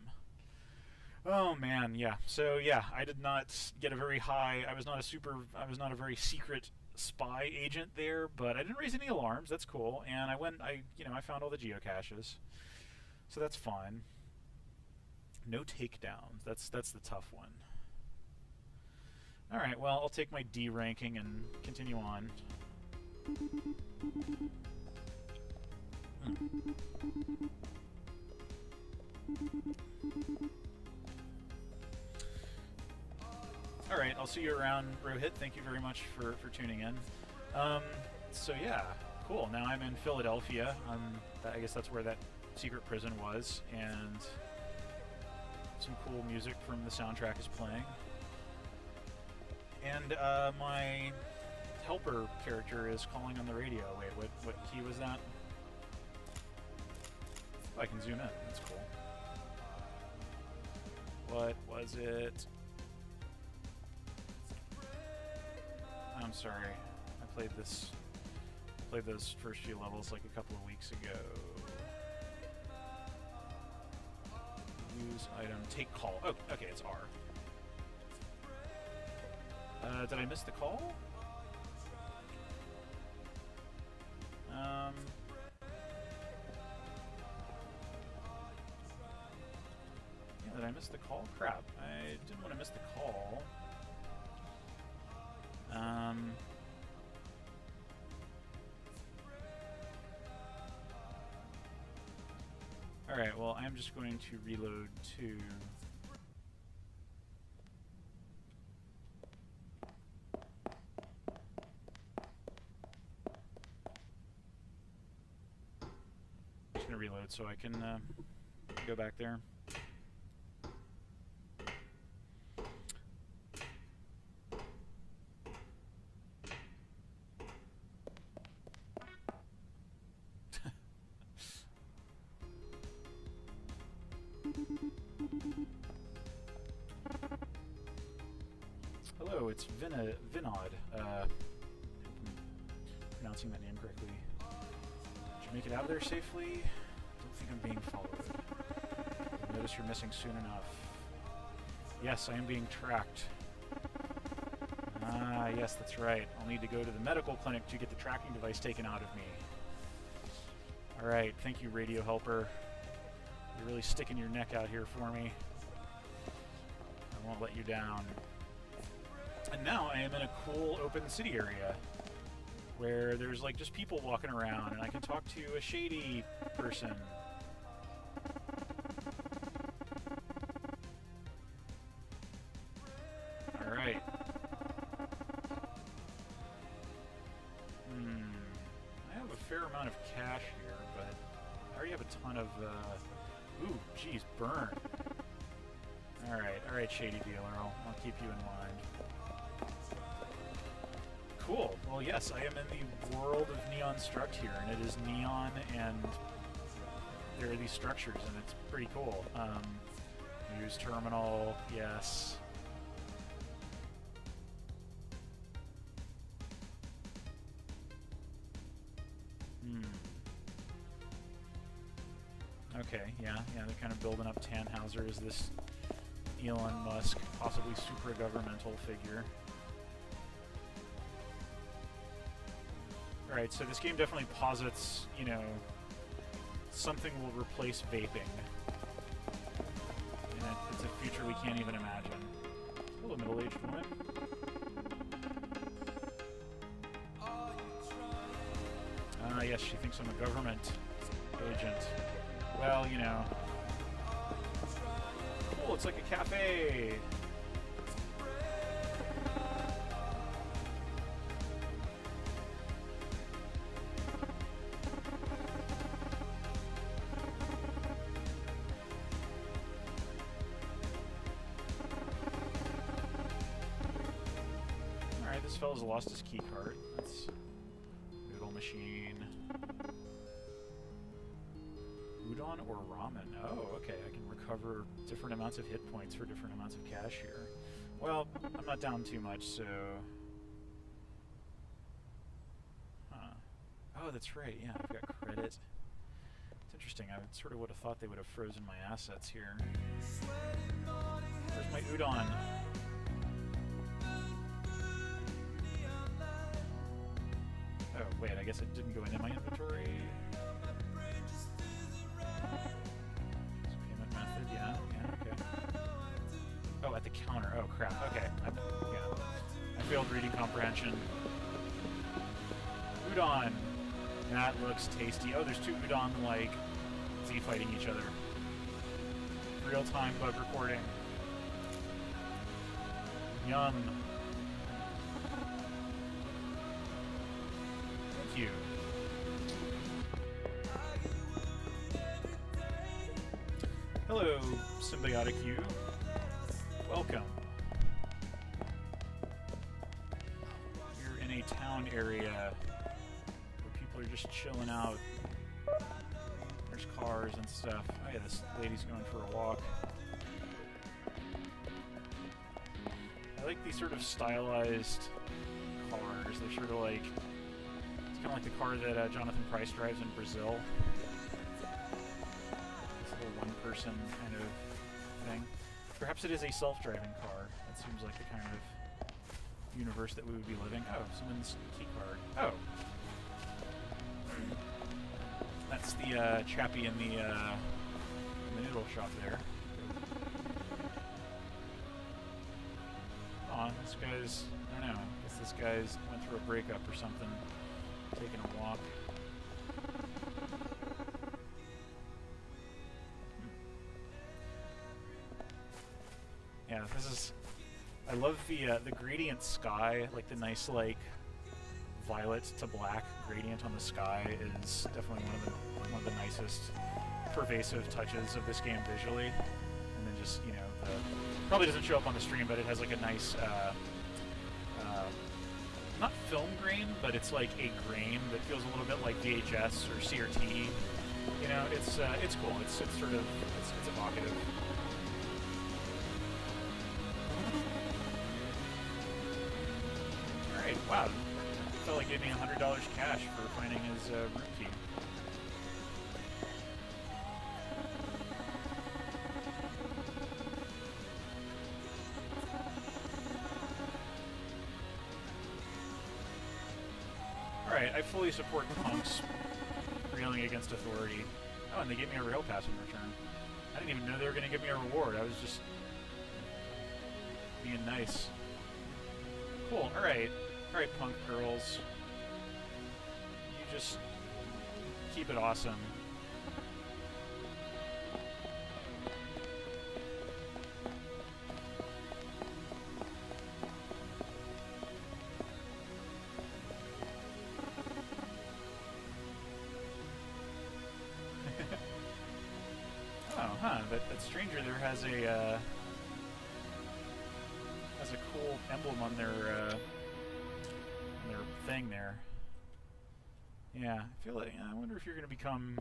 Oh man, yeah. So yeah, I did not get a very high. I was not a very secret spy agent there, but I didn't raise any alarms. That's cool. And I found all the geocaches, so that's fine. No takedowns. That's the tough one. All right. Well, I'll take my D ranking and continue on. Alright, I'll see you around, Rohit. Thank you very much for tuning in. So yeah, cool. Now I'm in Philadelphia. I guess that's where that secret prison was, and some cool music from the soundtrack is playing. And my helper character is calling on the radio. Wait, what key was that? Oh, I can zoom in. That's cool. What was it? I'm sorry. I played those first few levels like a couple of weeks ago. Use item, take call. Oh, okay, it's R. Did I miss the call? Yeah, did I miss the call? Crap. I didn't want to miss the call. Alright, well, I'm just going to reload to... Just going to reload so I can go back there. Hello, it's Vinod. Pronouncing that name correctly. Did you make it out of there safely? Don't think I'm being followed. Notice you're missing soon enough. Yes, I am being tracked. Ah, yes, that's right. I'll need to go to the medical clinic to get the tracking device taken out of me. Alright, thank you, radio helper. You're really sticking your neck out here for me. I won't let you down. And now I am in a cool open city area where there's like just people walking around and I can talk to a shady person. Alright. I have a fair amount of cash here, but I already have a ton of, ooh, geez, burn. Alright, shady dealer, I'll keep you in mind. Cool. Well, yes, I am in the world of Neon Struct here, and it is neon, and there are these structures, and it's pretty cool. News terminal, yes. Okay, yeah, they're kind of building up Tannhauser as this Elon Musk, possibly super-governmental figure. Alright, so this game definitely posits, you know, something will replace vaping. And it's a future we can't even imagine. Hello, middle-aged woman. Ah, yes, she thinks I'm a government agent. Well, you know. Cool, it's like a cafe! Alright, this fella's lost his key card. That's noodle machine. Udon or ramen? Oh, okay. I can recover different amounts of hit points for different amounts of cash here. Well, I'm not down too much, so... Huh. Oh, that's right. Yeah, I've got credit. It's interesting. I sort of would have thought they would have frozen my assets here. Where's my udon? Oh, wait. I guess it didn't go into my inventory. Payment method, yeah, okay. Oh, at the counter. Oh, crap. Okay. Yeah. I failed reading comprehension. Udon. That looks tasty. Oh, there's two udon, like, Z-fighting each other. Real-time bug reporting. Yum. Thank you. Hello, symbiotic you. Welcome. You're in a town area where people are just chilling out. There's cars and stuff. Oh yeah, this lady's going for a walk. I like these sort of stylized cars. They're sort of like... It's kind of like the car that Jonathan Pryce drives in Brazil. One-person kind of thing. Perhaps it is a self-driving car. That seems like the kind of universe that we would be living. Oh, someone's key card. Oh. That's the chappie in the noodle shop there. Aw, this guy's... I don't know. I guess this guy's went through a breakup or something. Taking a walk. Yeah, this is... I love the gradient sky, like the nice, like, violet to black gradient on the sky is definitely one of the nicest pervasive touches of this game visually. And then just, you know, probably doesn't show up on the stream, but it has like a nice, not film grain, but it's like a grain that feels a little bit like VHS or CRT. You know, it's cool. It's sort of, it's evocative. Alright, wow. Felt like gave me $100 cash for finding his room key. Alright, I fully support punks railing against authority. Oh, and they gave me a rail pass in return. I didn't even know they were going to give me a reward. I was just being nice. Cool, alright. Alright, punk girls. You just keep it awesome. That stranger there has a cool emblem on their thing there. Yeah, I feel like I wonder if you're gonna become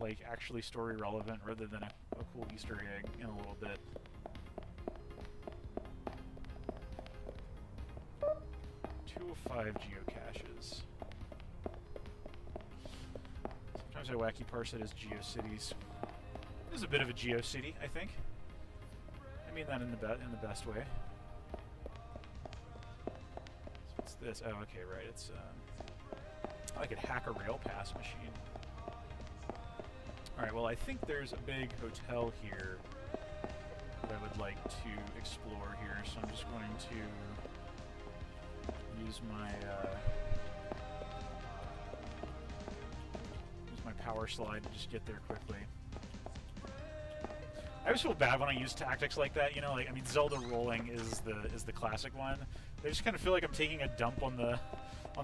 like actually story relevant rather than a cool Easter egg in a little bit. 205 geocaches. Sometimes I wacky parse it as GeoCities. It is a bit of a GeoCity, I think. I mean that in the best way. So what's this? Oh, okay, right. It's I could hack a rail pass machine. All right. Well, I think there's a big hotel here that I would like to explore here, so I'm just going to use my power slide to just get there quickly. I always feel bad when I use tactics like that, you know, like, I mean, Zelda rolling is the classic one. I just kind of feel like I'm taking a dump on the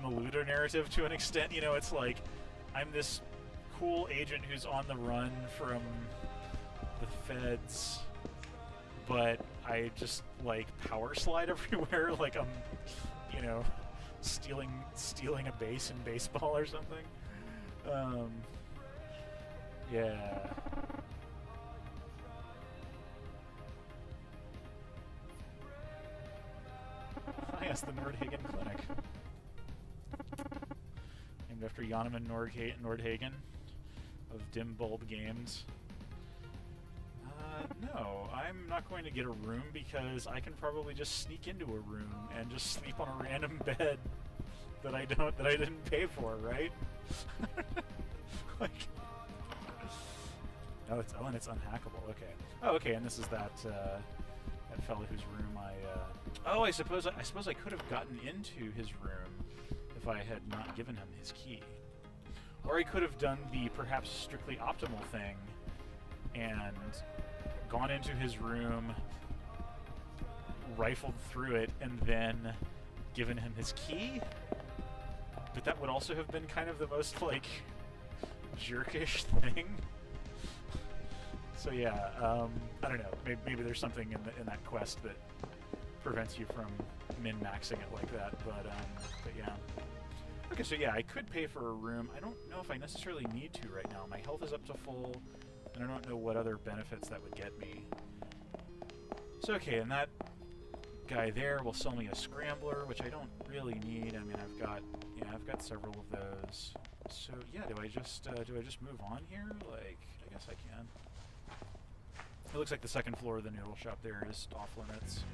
looter narrative to an extent, you know. It's like I'm this cool agent who's on the run from the feds, but I just like power slide everywhere like I'm, you know, stealing a base in baseball or something. Yeah. Yes, the Nordhagen Clinic. Named after Jonaman Nordhagen of Dim Bulb Games. No, I'm not going to get a room because I can probably just sneak into a room and just sleep on a random bed that I didn't pay for, right? Like, oh, and it's unhackable. Okay. Oh, okay, and this is that fellow whose room oh, I suppose I could have gotten into his room if I had not given him his key. Or I could have done the perhaps strictly optimal thing and gone into his room, rifled through it, and then given him his key. But that would also have been kind of the most, like, jerkish thing. So yeah, I don't know. Maybe there's something in that quest that prevents you from min-maxing it like that. But yeah. Okay, so yeah, I could pay for a room. I don't know if I necessarily need to right now. My health is up to full, and I don't know what other benefits that would get me. So okay, and that guy there will sell me a scrambler, which I don't really need. I mean, I've got several of those. So yeah, do I just move on here? Like, I guess I can. It looks like the second floor of the noodle shop there is off limits.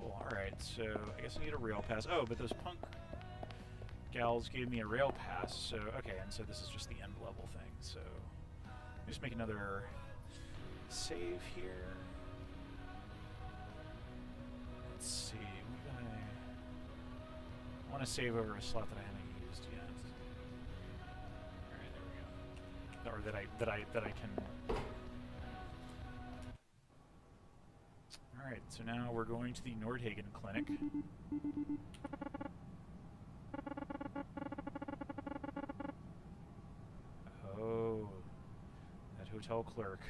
Cool, alright, so I guess I need a rail pass. Oh, but those punk gals gave me a rail pass, so okay, and so this is just the end level thing, so let me just make another save here. Let's see, I want to save over a slot that I haven't used yet. All right, there we go. Or that I can. All right, so now we're going to the Nordhagen Clinic. Oh, that hotel clerk.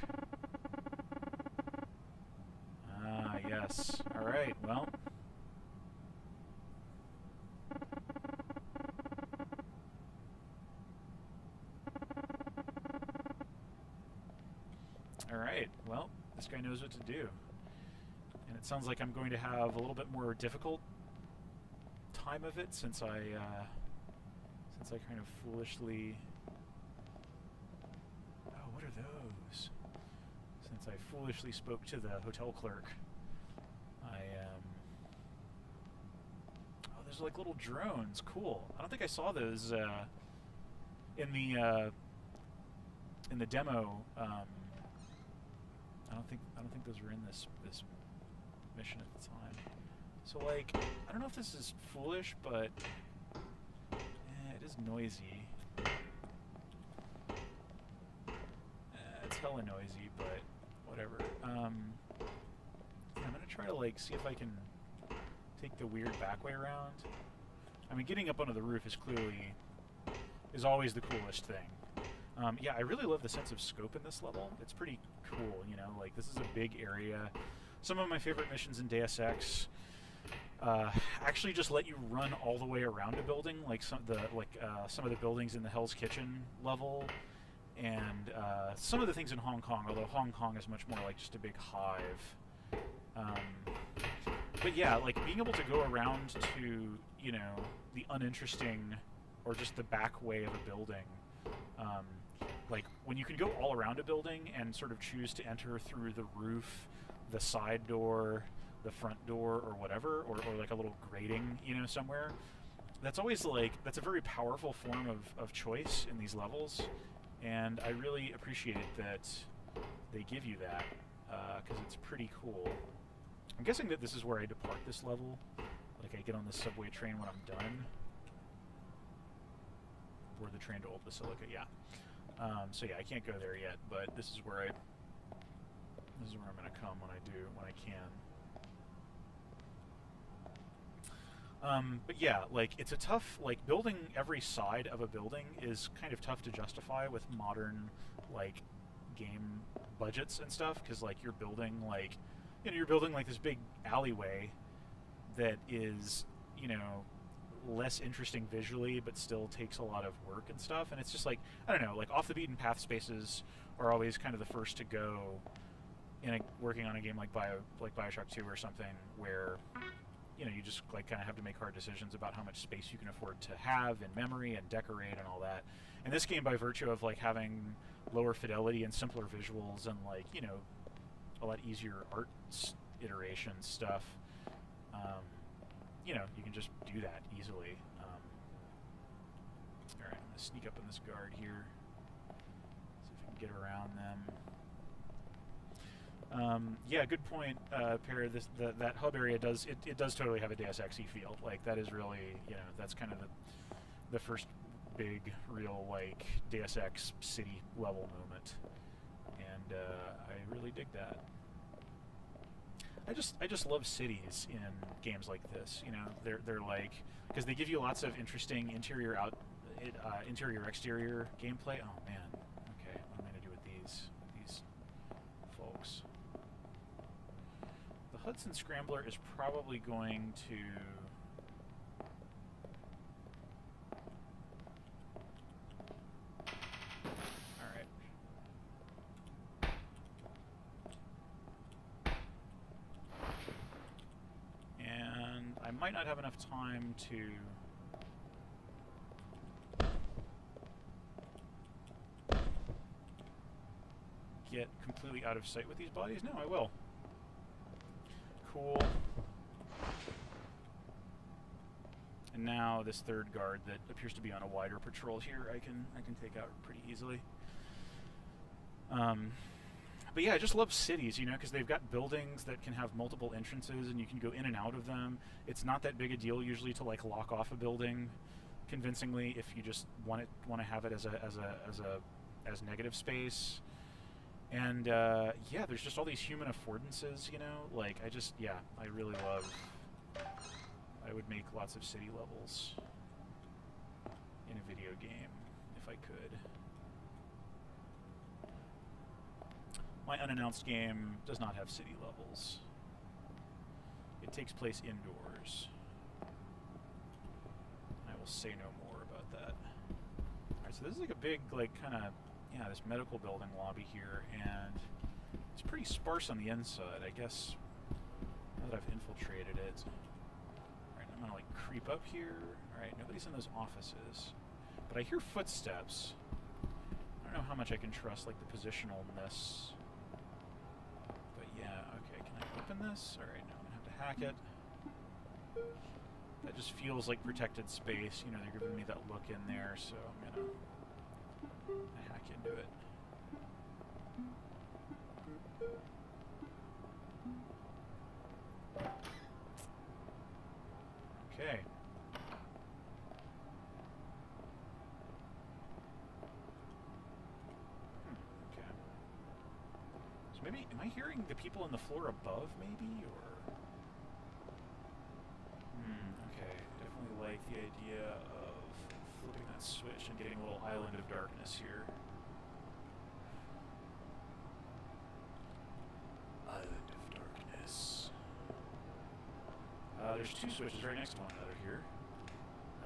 Ah, yes. All right, well. Alright, well, this guy knows what to do. And it sounds like I'm going to have a little bit more difficult time of it since I kind of foolishly... Oh, what are those? Since I foolishly spoke to the hotel clerk. Oh, there's like little drones. Cool. I don't think I saw those in the demo. I don't think those were in this mission at the time. So like, I don't know if this is foolish, but it is noisy. It's hella noisy, but whatever. I'm gonna try to like see if I can take the weird back way around. I mean, getting up onto the roof is always the coolest thing. Yeah, I really love the sense of scope in this level. It's pretty cool, you know, like this is a big area. Some of my favorite missions in Deus Ex actually just let you run all the way around a building, like some of the buildings in the Hell's Kitchen level, and some of the things in Hong Kong, although Hong Kong is much more like just a big hive. But yeah, like being able to go around to, you know, the uninteresting or just the back way of a building like when you can go all around a building and sort of choose to enter through the roof, the side door, the front door, or whatever, or like a little grating, you know, somewhere. That's always like, that's a very powerful form of choice in these levels, and I really appreciate that they give you that, because it's pretty cool. I'm guessing that this is where I depart this level, like I get on the subway train when I'm done. Board the train to Old Basilica, yeah. So yeah, I can't go there yet, but this is where I'm gonna come when I can. But yeah, like, it's a tough, like, building every side of a building is kind of tough to justify with modern, like, game budgets and stuff, because, like, you're building, like, you know, you're building, like, this big alleyway that is, you know, less interesting visually, but still takes a lot of work and stuff, and it's just, like, I don't know, like, off-the-beaten-path spaces are always kind of the first to go in working on a game like Bioshock 2 or something, where, you know, you just, like, kind of have to make hard decisions about how much space you can afford to have in memory and decorate and all that. And this game, by virtue of, like, having lower fidelity and simpler visuals and, like, you know, a lot easier art iteration stuff, you know, you can just do that easily. Alright, I'm going to sneak up on this guard here, see if I can get around them. Yeah, good point, Per. That hub area does totally have a Deus Ex feel. Like, that is really, you know, that's kind of the first big, real, like, Deus Ex city level moment, and I really dig that. I just love cities in games like this. You know, they're like, because they give you lots of interesting interior exterior gameplay. Oh man, okay, what am I gonna do with these folks? The Hudson Scrambler is probably going to. I might not have enough time to get completely out of sight with these bodies. No, I will. Cool. And now this third guard that appears to be on a wider patrol here, I can take out pretty easily. But yeah, I just love cities, you know, because they've got buildings that can have multiple entrances, and you can go in and out of them. It's not that big a deal usually to, like, lock off a building convincingly if you just want to have it as negative space. And yeah, there's just all these human affordances, you know. Like, I really love. I would make lots of city levels in a video game if I could. My unannounced game does not have city levels. It takes place indoors. I will say no more about that. Alright, so this is like a big, like, kind of, yeah, this medical building lobby here, and it's pretty sparse on the inside, I guess, now that I've infiltrated it. Alright, I'm gonna, like, creep up here. Alright, nobody's in those offices. But I hear footsteps. I don't know how much I can trust, like, the positionalness. Yeah, okay, can I open this? Alright, now I'm gonna have to hack it. That just feels like protected space, you know, they're giving me that look in there, so I'm gonna hack into it. Okay. Maybe, am I hearing the people on the floor above, maybe, or? Okay, definitely like the idea of flipping that switch and getting a little island of darkness here. Island of darkness. There's two switches right next to one another here.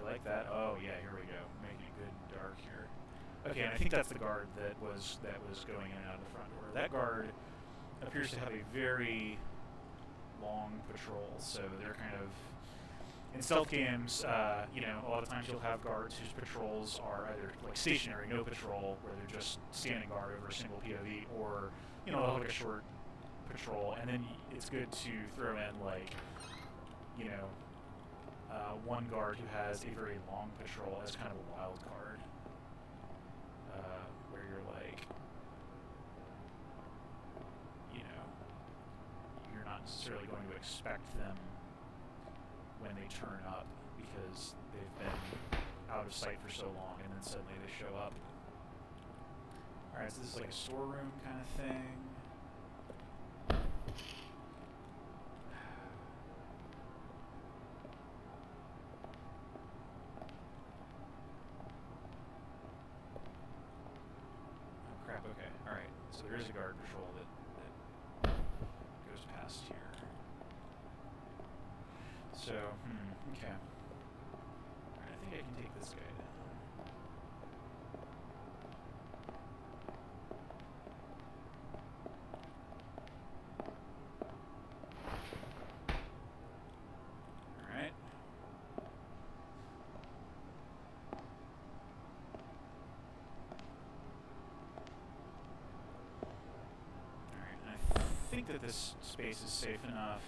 I like that. Oh yeah, here we go, making it good and dark here. Okay, and I think that's the guard that was going in and out of the front door. That guard appears to have a very long patrol, so they're kind of in stealth games, you know, a lot of times you'll have guards whose patrols are either like stationary, no patrol, where they're just standing guard over a single POV, or, you know, they'll have like a short patrol, and then it's good to throw in like, you know, one guard who has a very long patrol as kind of a wild card, where you're like, you know, you're not necessarily going to expect them when they turn up because they've been out of sight for so long, and then suddenly they show up. Alright, so this is like a storeroom kind of thing. Oh crap, okay, alright. So there is a guard patrol that goes past here. So, okay. Alright, I think I can take this guy down. Alright. Alright, I think that this space is safe enough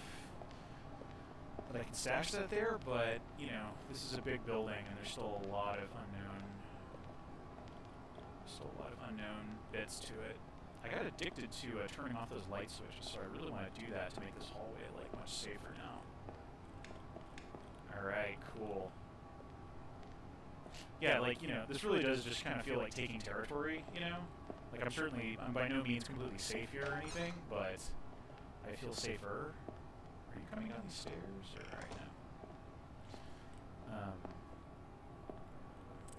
that I can stash that there, but, you know, this is a big building and there's still a lot of unknown bits to it. I got addicted to turning off those light switches, so I really want to do that to make this hallway, like, much safer now. Alright, cool. Yeah, like, you know, this really does just kind of feel like taking territory, you know? Like, I'm by no means completely safe here or anything, but I feel safer. Are you coming down these stairs? Or, alright, no.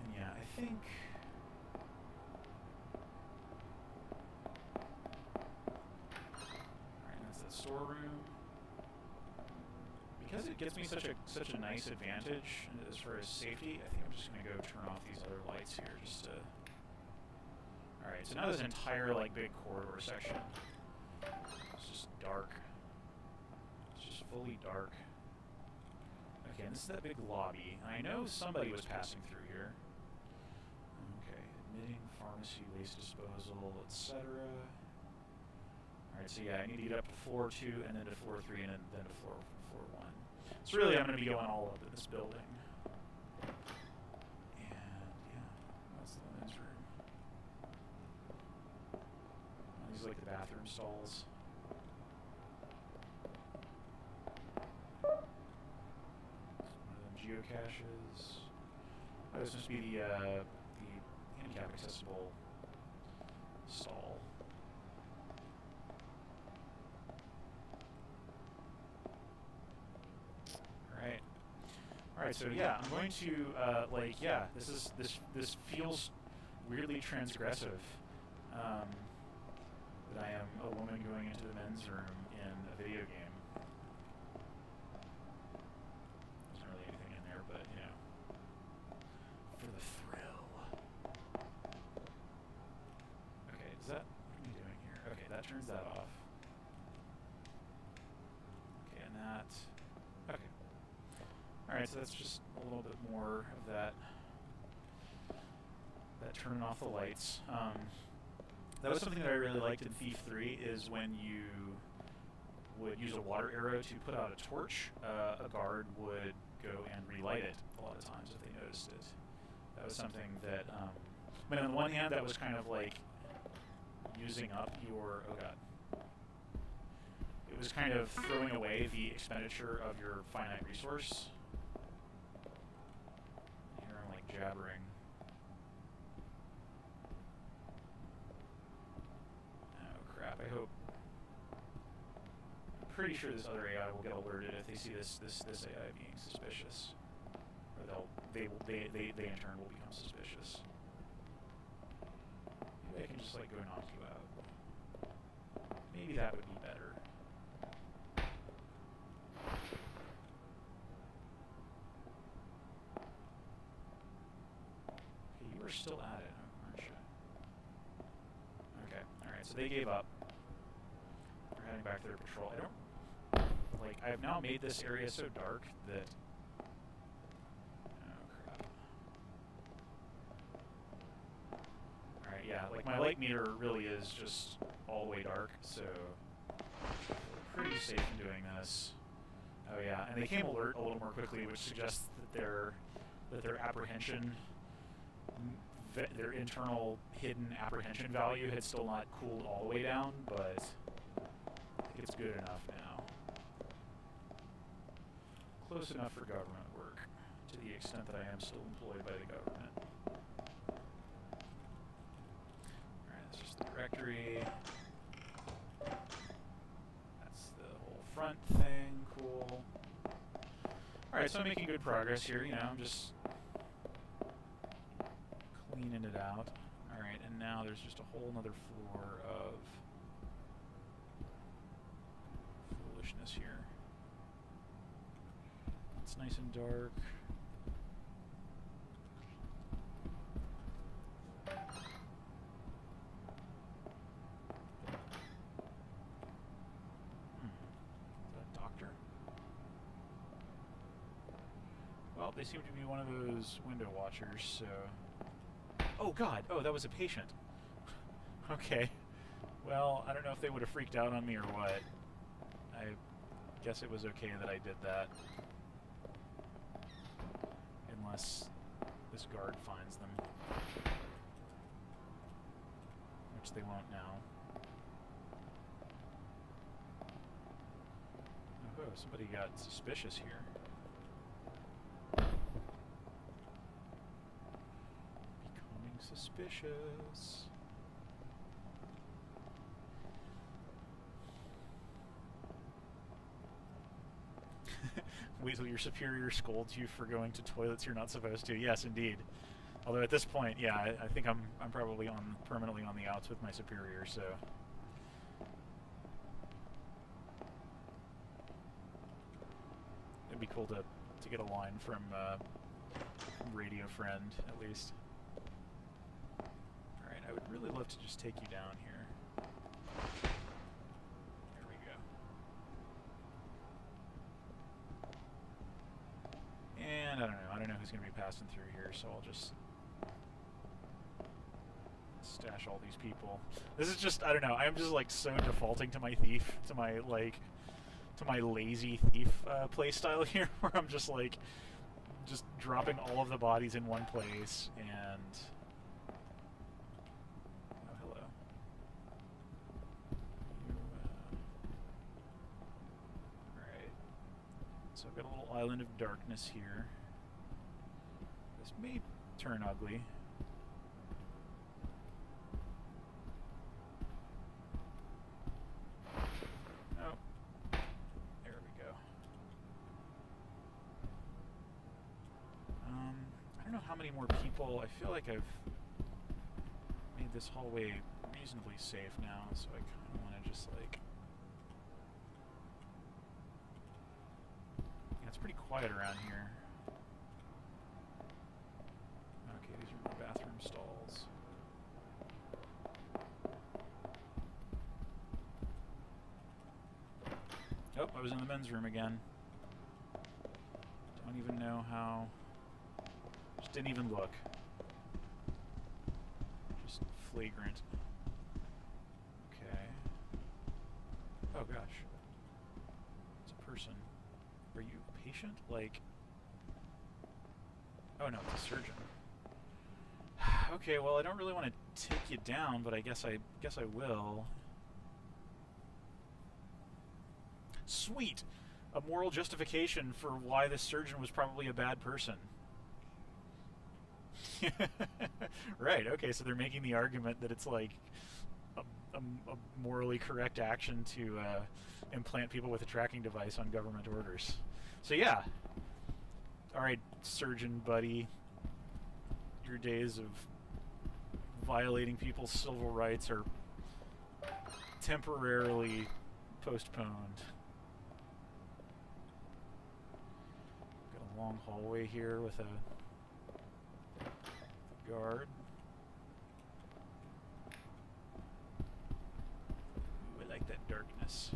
And yeah, I think... Alright, that's that storeroom. Because it gives me such a nice advantage as far as safety, I think I'm just gonna go turn off these other lights here just to... Alright, so now this entire, like, big corridor section. It's just dark. Fully dark. Okay, and this is that big lobby. I know somebody was passing through here. Okay, admitting, pharmacy, waste disposal, etc. Alright, so yeah, I need to get up to floor 2, and then to floor 3, and then to floor 1. So really, I'm going to be going all up in this building. And, yeah, that's the men's room. These are like the bathroom stalls. Geocaches. Oh, this must be the handicap accessible stall. Alright. Alright, so yeah, I'm going to like, yeah, this feels weirdly transgressive. That I am a woman going into the men's room in a video game. Turns that off. Okay, and that. Okay. Alright, so that's just a little bit more of that turning off the lights. That was something that I really liked in Thief 3, is when you would use a water arrow to put out a torch, a guard would go and relight it a lot of times if they noticed it. That was something that, I mean, on the one hand, that was kind of like using up your, oh god, it was kind of throwing away the expenditure of your finite resource. Here I'm like jabbering. Oh crap, I hope. I'm pretty sure this other AI will get alerted if they see this AI being suspicious. Or they in turn will become suspicious. Maybe I can just like go knock you out. Maybe that would be better. Okay, you are still at it, aren't you? Okay, alright, so they gave up. They're heading back to their patrol. I don't... Like, I've now made this area so dark that yeah, like my light meter really is just all the way dark, so pretty safe in doing this. Oh yeah, and they came alert a little more quickly, which suggests that their apprehension, their internal hidden apprehension value had still not cooled all the way down, but I think it's good enough now. Close enough for government work, to the extent that I am still employed by the government. Alright, that's just the directory. That's the whole front thing, cool. Alright, so I'm making good progress here, you know, I'm just cleaning it out. Alright, and now there's just a whole nother floor of foolishness here. It's nice and dark. Well, they seem to be one of those window watchers, so... Oh god! Oh, that was a patient. Okay. Well, I don't know if they would have freaked out on me or what. I guess it was okay that I did that. Unless this guard finds them. Which they won't now. Oh, somebody got suspicious here. Suspicious. Wait till your superior scolds you for going to toilets you're not supposed to. Yes, indeed. Although at this point, yeah, I think I'm probably permanently on the outs with my superior, so. It'd be cool to get a line from radio friend at least. I would really love to just take you down here. There we go. And I don't know who's going to be passing through here, so I'll just stash all these people. This is just, I don't know, I'm just like so defaulting to my thief, to my lazy thief playstyle here, where I'm just like, just dropping all of the bodies in one place, and... So I've got a little island of darkness here. This may turn ugly. Oh. There we go. I don't know how many more people. I feel like I've made this hallway reasonably safe now, so I kind of want to just like... It's pretty quiet around here. Okay, these are more bathroom stalls. Oh, I was in the men's room again. Don't even know how... Just didn't even look. Just flagrant. Okay. Oh gosh. It's a person. Are you a patient? Like... Oh no, it's a surgeon. Okay, well I don't really want to take you down, but I guess I will. Sweet! A moral justification for why this surgeon was probably a bad person. Right, okay, so they're making the argument that it's like a morally correct action to implant people with a tracking device on government orders. So yeah. Alright, surgeon buddy. Your days of violating people's civil rights are temporarily postponed. Got a long hallway here with a guard. Ooh, I like that darkness.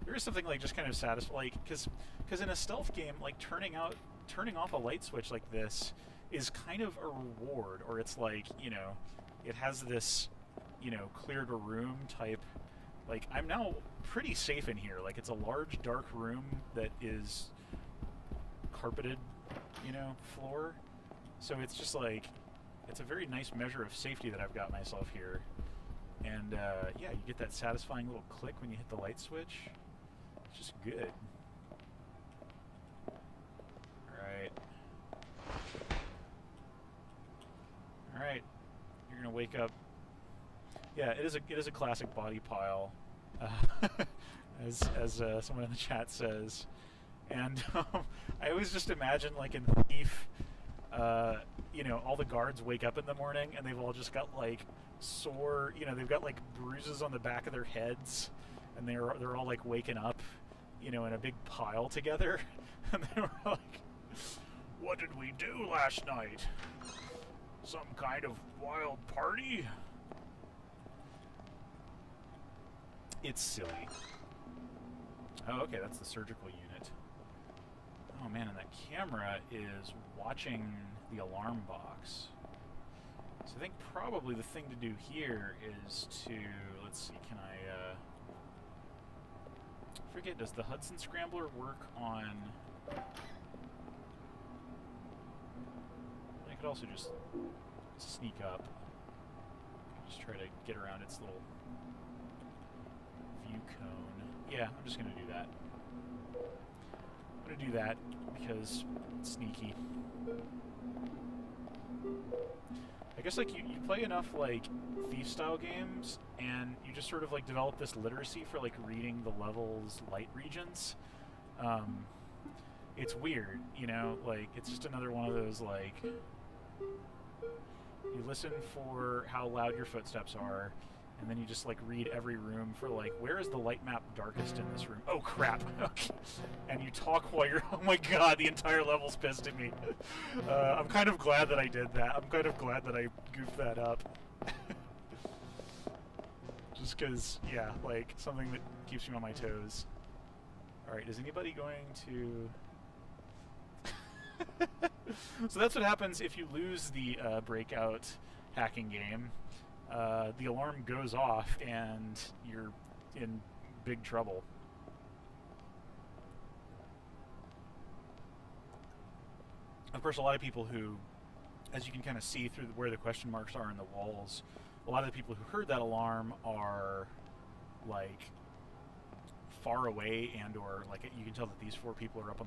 There is something like just kind of satisfying, like, because in a stealth game, like turning off a light switch like this is kind of a reward, or it's like, you know, it has this, you know, cleared a room type. Like, I'm now pretty safe in here. Like, it's a large, dark room that is carpeted, you know, floor. So it's just like, it's a very nice measure of safety that I've got myself here. And, yeah, you get that satisfying little click when you hit the light switch. It's just good. Alright. Alright. You're gonna wake up. Yeah, it is a classic body pile, as someone in the chat says. And I always just imagine, like in Thief, you know, all the guards wake up in the morning and they've all just got like sore, you know, they've got like bruises on the back of their heads, and they're all like waking up, you know, in a big pile together, and they were like, "What did we do last night? Some kind of wild party?" It's silly. Oh, okay, that's the surgical unit. Oh man, and that camera is watching the alarm box. So I think probably the thing to do here is to, let's see, can I, forget, does the Hudson Scrambler work on... I could also just sneak up. Just try to get around its little view cone. Yeah, I'm just going to do that. I'm going to do that because it's sneaky. I guess, like, you play enough, like, Thief-style games, and you just sort of, like, develop this literacy for, like, reading the level's light regions. It's weird, you know? Like, it's just another one of those, like... You listen for how loud your footsteps are, and then you just, like, read every room for, like, where is the light map darkest in this room? Oh, crap! Okay. And you talk while you're... Oh my god, the entire level's pissed at me. I'm kind of glad that I did that. I'm kind of glad that I goofed that up. Just because, yeah, like, something that keeps me on my toes. Alright, is anybody going to... So that's what happens if you lose the breakout hacking game. The alarm goes off and you're in big trouble. Of course, a lot of people who, as you can kind of see through where the question marks are in the walls, a lot of the people who heard that alarm are, like, far away, and or, like, you can tell that these four people are up on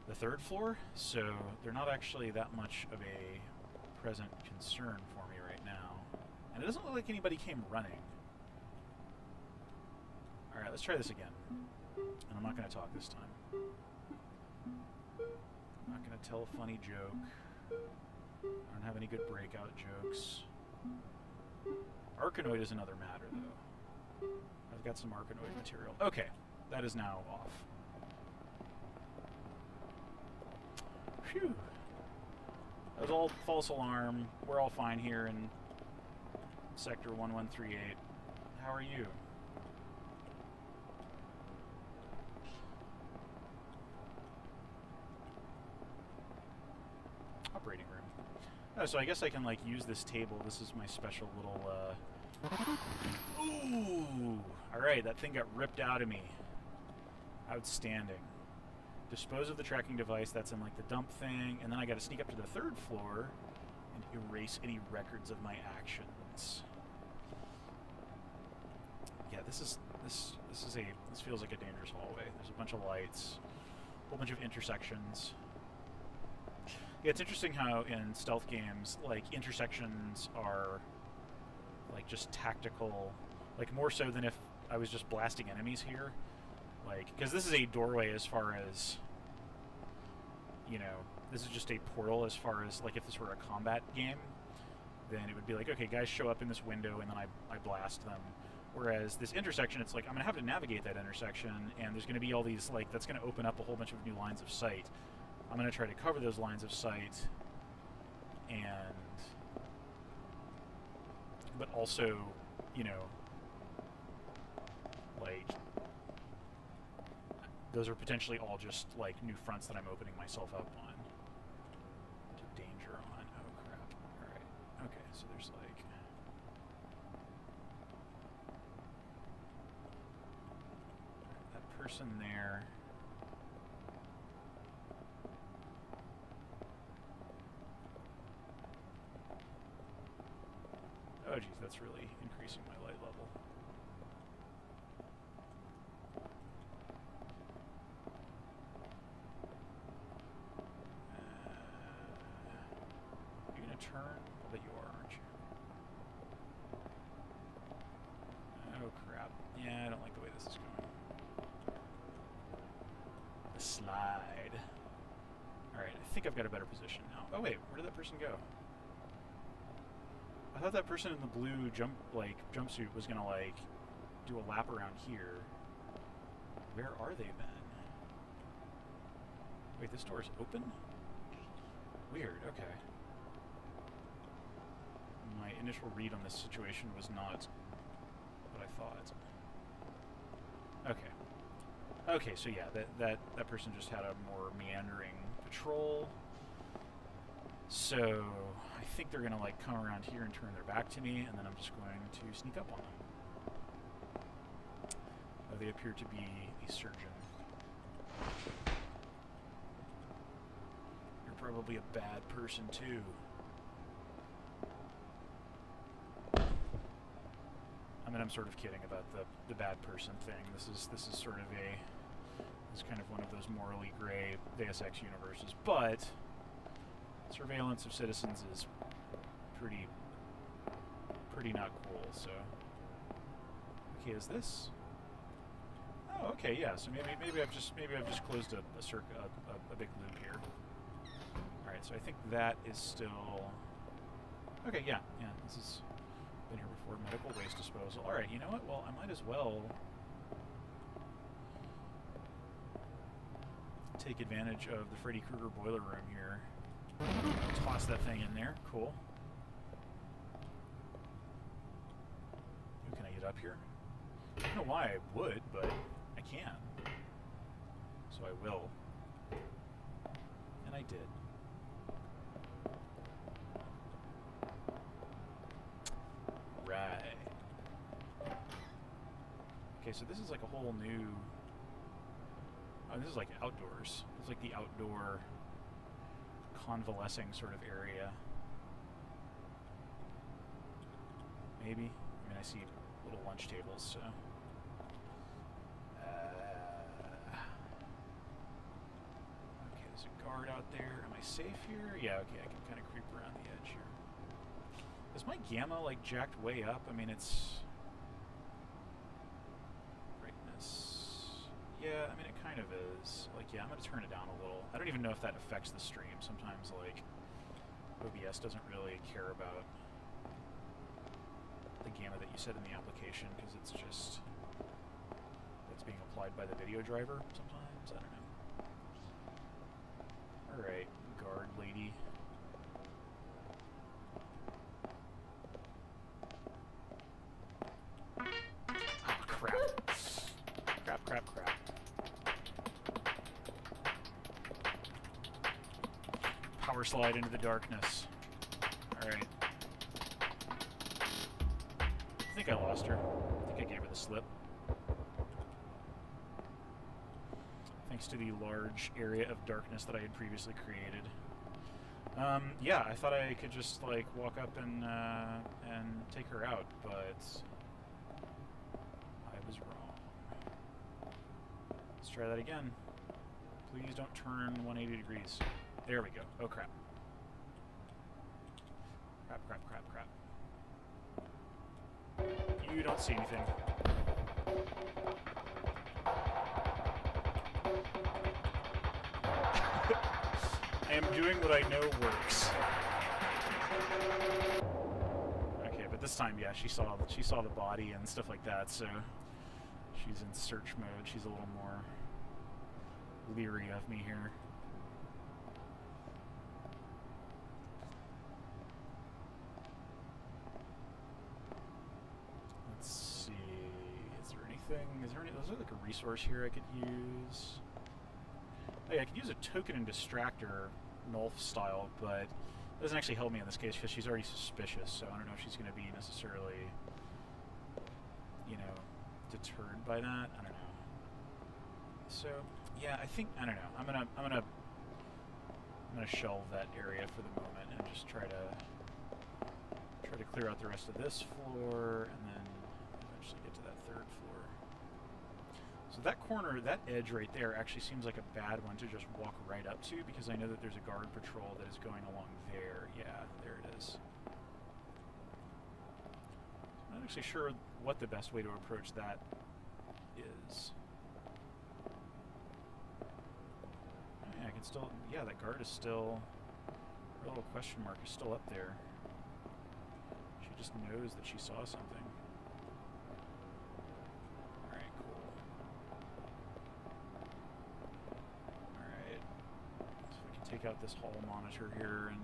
the third floor, so they're not actually that much of a present concern for me right now. And it doesn't look like anybody came running. Alright, let's try this again. And I'm not going to talk this time. I'm not going to tell a funny joke. I don't have any good breakout jokes. Arkanoid is another matter, though. I've got some Arkanoid material. Okay, that is now off. Phew. That was all false alarm. We're all fine here in Sector 1138. How are you? Operating room. Oh, so I guess I can, like, use this table. This is my special little, Ooh! Alright, that thing got ripped out of me. Outstanding. Dispose of the tracking device, that's in, like, the dump thing, and then I gotta sneak up to the third floor and erase any records of my actions. Yeah, this feels like a dangerous hallway. There's a bunch of lights, a whole bunch of intersections. Yeah, it's interesting how in stealth games, like, intersections are, like, just tactical, like, more so than if I was just blasting enemies here. Like, because this is a doorway as far as, you know, this is just a portal as far as, like, if this were a combat game, then it would be like, okay, guys show up in this window and then I blast them. Whereas this intersection, it's like, I'm going to have to navigate that intersection, and there's going to be all these, like, that's going to open up a whole bunch of new lines of sight. I'm going to try to cover those lines of sight, but also, you know, like, those are potentially all just, like, new fronts that I'm opening myself up on. Okay, so there's like... that person there. Oh geez, that's really increasing my light level. You gonna turn? I'll bet you are, aren't you? Oh crap. Yeah, I don't like the way this is going. The slide. Alright, I think I've got a better position now. Oh wait, where did that person go? I thought that person in the blue jumpsuit was gonna like do a lap around here. Where are they then? Wait, this door is open? Weird, okay. My initial read on this situation was not what I thought. Okay. Okay, so yeah, that person just had a more meandering patrol. So I think they're gonna like come around here and turn their back to me, and then I'm just going to sneak up on them. They appear to be a surgeon. You're probably a bad person too. I mean, I'm sort of kidding about the bad person thing. This is sort of this is kind of one of those morally gray Deus Ex universes, but surveillance of citizens is pretty not cool. So, okay, is this? Oh, okay, yeah. So maybe I've just closed a big loop here. All right, so I think that is still okay. Yeah. This has been here before. Medical waste disposal. All right, you know what? Well, I might as well take advantage of the Freddy Krueger boiler room here. Toss that thing in there. Cool. Ooh, can I get up here? I don't know why I would, but I can. So I will. And I did. Right. Okay, so this is like a whole new... Oh, this is like outdoors. It's like the outdoor convalescing sort of area. Maybe? I mean, I see little lunch tables, so... okay, there's a guard out there. Am I safe here? Yeah, okay, I can kind of creep around the edge here. Is my gamma, like, jacked way up? I mean, it's... brightness... Yeah, I mean, it kind of is. Like, yeah, I'm going to turn it down a little. I don't even know if that affects the stream. Sometimes, like, OBS doesn't really care about the gamma that you set in the application, because it's just... it's being applied by the video driver sometimes. I don't know. Alright, guard lady. Oh, crap. Crap. Power slide into the darkness. Alright. I think I lost her. I think I gave her the slip. Thanks to the large area of darkness that I had previously created. Yeah, I thought I could just, like, walk up and take her out, but I was wrong. Let's try that again. Please don't turn 180 degrees. There we go. Oh, crap. Crap. You don't see anything. I am doing what I know works. Okay, but this time, yeah, she saw the body and stuff like that, so she's in search mode. She's a little more leery of me here. Let's see. Is there anything? Is there like a resource here I could use? Oh yeah, I could use a token and distractor Nulf style, but Doesn't actually help me in this case because she's already suspicious, so I don't know if she's going to be necessarily, you know, deterred by that. I don't know. So yeah, I think, I don't know. I'm gonna shelve that area for the moment and just try to clear out the rest of this floor and then eventually get to that third floor. So that corner, that edge right there actually seems like a bad one to just walk right up to because I know that there's a guard patrol that is going along there. Yeah, there it is. I'm not actually sure what the best way to approach that is. I can still, yeah, that guard is still, her little question mark is still up there. She just knows that she saw something. Alright, cool. Alright. So we can take out this hall monitor here and...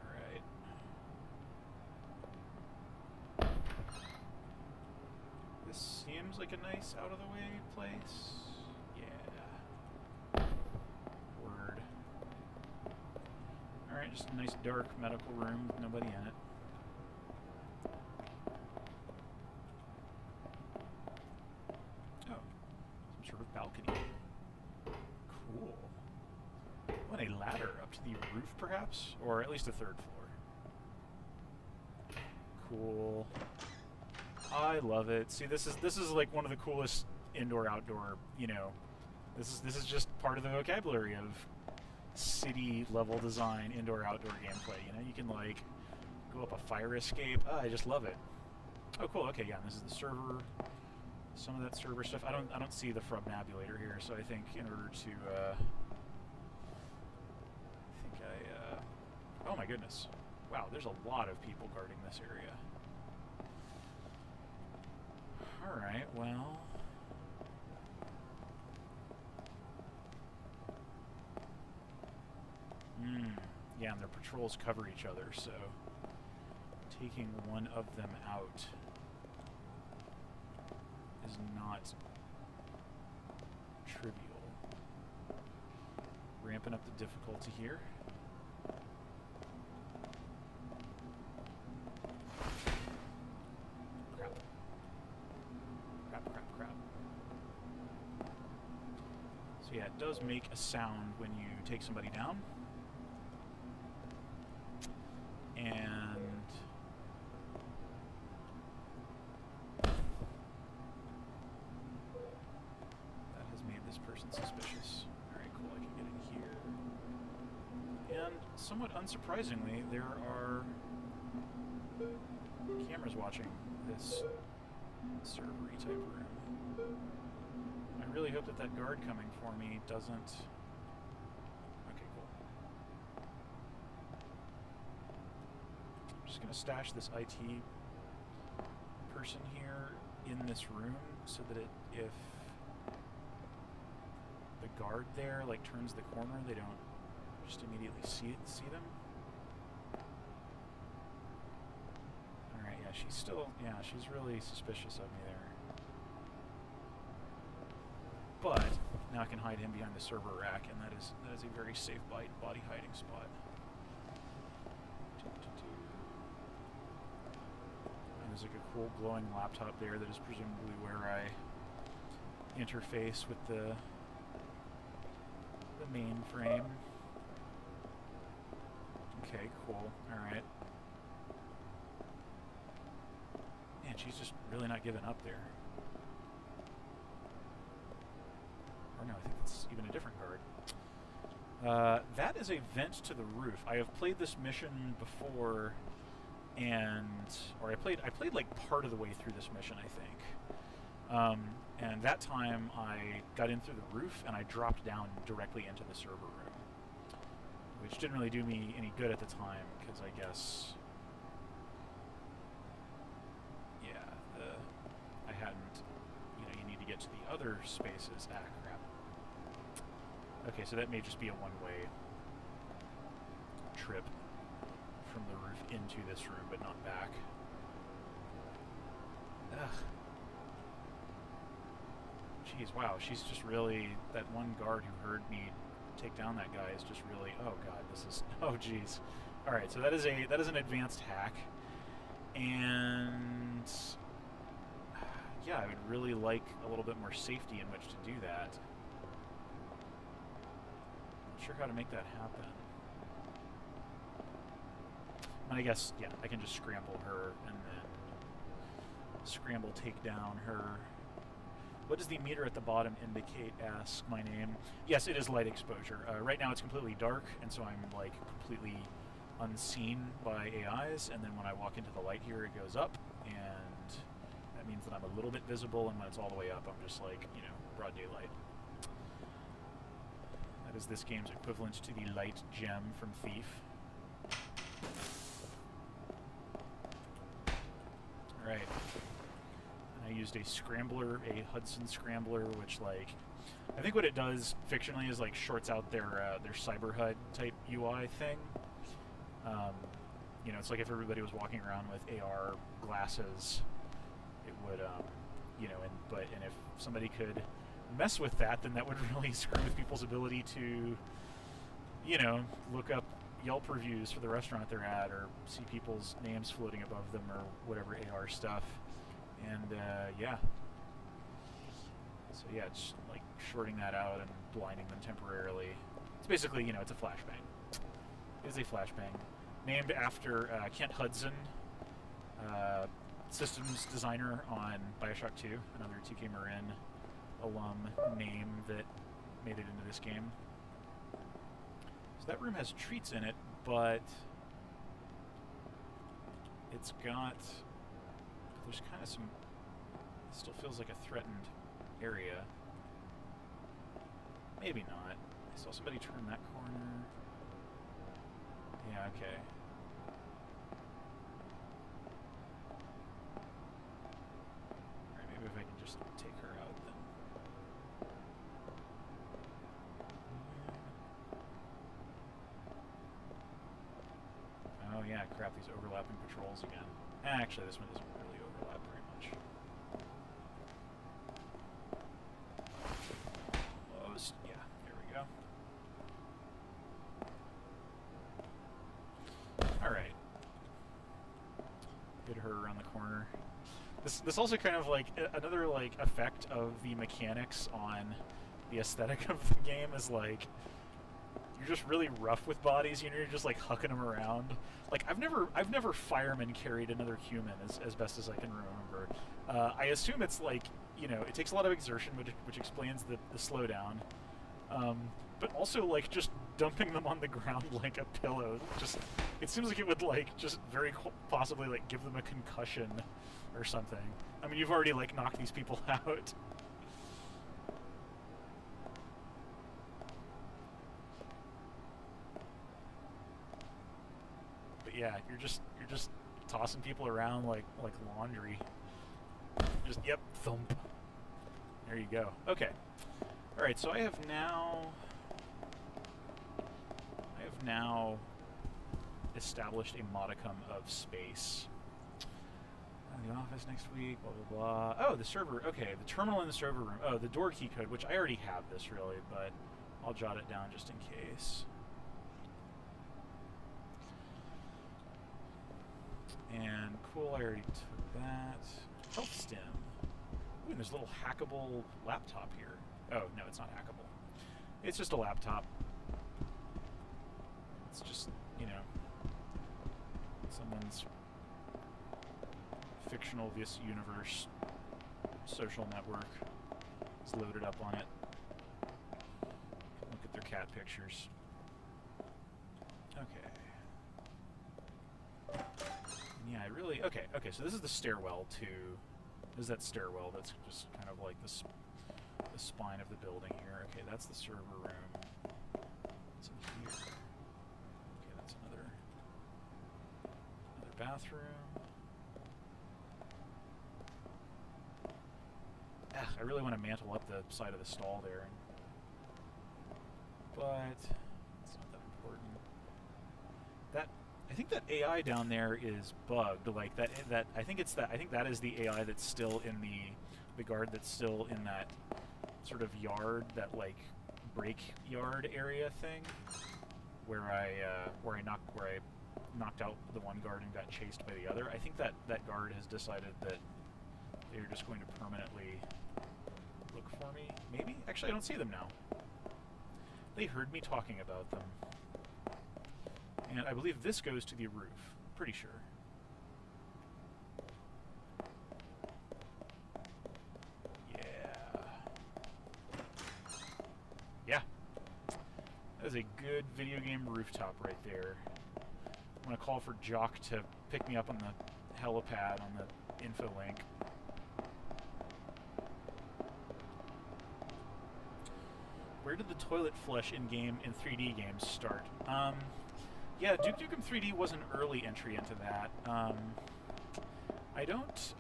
Alright. This seems like a nice out-of-the-way place. Yeah. Word. Alright, just a nice dark medical room with nobody in it. Oh. Some sort of balcony. Cool. What, a ladder up to the roof, perhaps? Or at least a third floor. Cool. I love it. See, this is like one of the coolest indoor-outdoor, you know, this is just part of the vocabulary of city level design, indoor-outdoor gameplay. You know, you can like go up a fire escape. I just love it. Oh, cool. Okay, yeah, and this is the server. Some of that server stuff. I don't see the Frobnabulator here, so I think in order to oh my goodness. Wow, there's a lot of people guarding this area. Alright, well... Yeah, and their patrols cover each other, so... taking one of them out is not trivial. Ramping up the difficulty here. So yeah, it does make a sound when you take somebody down. And that has made this person suspicious. Alright, cool, I can get in here. And somewhat unsurprisingly, there are cameras watching this server-y type room. I really hope that that guard coming for me doesn't... Okay, cool. I'm just going to stash this IT person here in this room so that if the guard there like turns the corner, they don't just immediately see them. Alright, yeah, she's still... Yeah, she's really suspicious of me there. But now I can hide him behind the server rack, and that is a very safe body hiding spot. And there's like a cool glowing laptop there that is presumably where I interface with the mainframe. Okay, cool. Alright. Man, she's just really not giving up there. Or no, I think it's even a different guard. That is a vent to the roof. I have played this mission before, or I played like part of the way through this mission, I think. And that time I got in through the roof and I dropped down directly into the server room, which didn't really do me any good at the time because I guess, yeah, I hadn't. You know, you need to get to the other spaces. Ah, crap. Okay, so that may just be a one-way trip from the roof into this room, but not back. Ugh. Jeez, wow, she's just really... That one guard who heard me take down that guy is just really, oh god, this is, oh geez. Alright, so that is an advanced hack. And yeah, I would really like a little bit more safety in which to do that. Not sure how to make that happen. And I guess, yeah, I can just scramble her and then scramble take down her. What does the meter at the bottom indicate? Ask my name. Yes, it is light exposure. Right now it's completely dark, and so I'm like completely unseen by AIs, and then when I walk into the light here, it goes up, and that means that I'm a little bit visible, and when it's all the way up, I'm just like, you know, broad daylight. That is this game's equivalent to the light gem from Thief. Alright. I used a scrambler, a Hudson scrambler, which, like, I think what it does fictionally is like shorts out their cyber HUD type UI thing. You know, it's like if everybody was walking around with AR glasses, it would, you know, and if somebody could mess with that, then that would really screw with people's ability to, you know, look up Yelp reviews for the restaurant they're at, or see people's names floating above them, or whatever AR stuff. And yeah. So yeah, it's like shorting that out and blinding them temporarily. It's basically, you know, it's a flashbang. It is a flashbang. Named after Kent Hudson, systems designer on Bioshock 2, another 2K Marin alum name that made it into this game. So that room has treats in it, but it's got, there's kind of some, it still feels like a threatened area. Maybe not. I saw somebody turn that corner. Yeah, okay. Alright, maybe if I can just take her out then. Oh yeah, crap, these overlapping patrols again. Actually, this one doesn't really overlap very much. Close. Yeah, there we go. Alright. Hit her around the corner. This also kind of like another like effect of the mechanics on the aesthetic of the game is like you're just really rough with bodies, you know, you're just like hucking them around. Like I've never fireman carried another human as best as I can remember. I assume it's like, you know, it takes a lot of exertion, which explains the slowdown. But also like just dumping them on the ground like a pillow. Just it seems like it would like just very possibly like give them a concussion or something. I mean, you've already like knocked these people out. But yeah, you're just tossing people around like laundry. Just yep, thump. There you go. Okay. All right, so I have now established a modicum of space. The office next week, blah, blah, blah. Oh, the server. Okay, the terminal in the server room. Oh, the door key code, which I already have this, really, but I'll jot it down just in case. And cool, I already took that. Health stim. Ooh, and there's a little hackable laptop here. Oh, no, it's not hackable. It's just a laptop. It's just, you know, someone's fictional this universe social network is loaded up on it. Look at their cat pictures. Okay. Yeah, I really... Okay, so this is the stairwell to... This is that stairwell that's just kind of like the spine of the building here. Okay, that's the server room. What's in here? Okay, that's another bathroom. I really want to mantle up the side of the stall there, but it's not that important. I think that AI down there is bugged. Like that I think that is the AI that's still in the guard that's still in that sort of yard that like break yard area thing, where I knocked out the one guard and got chased by the other. I think that guard has decided that they're just going to permanently look for me. Maybe? Actually, I don't see them now. They heard me talking about them. And I believe this goes to the roof. Pretty sure. Yeah. Yeah. That is a good video game rooftop right there. I'm going to call for Jock to pick me up on the helipad on the info link. Where did the toilet flush in-game in 3D games start? Yeah, Duke Nukem 3D was an early entry into that. I don't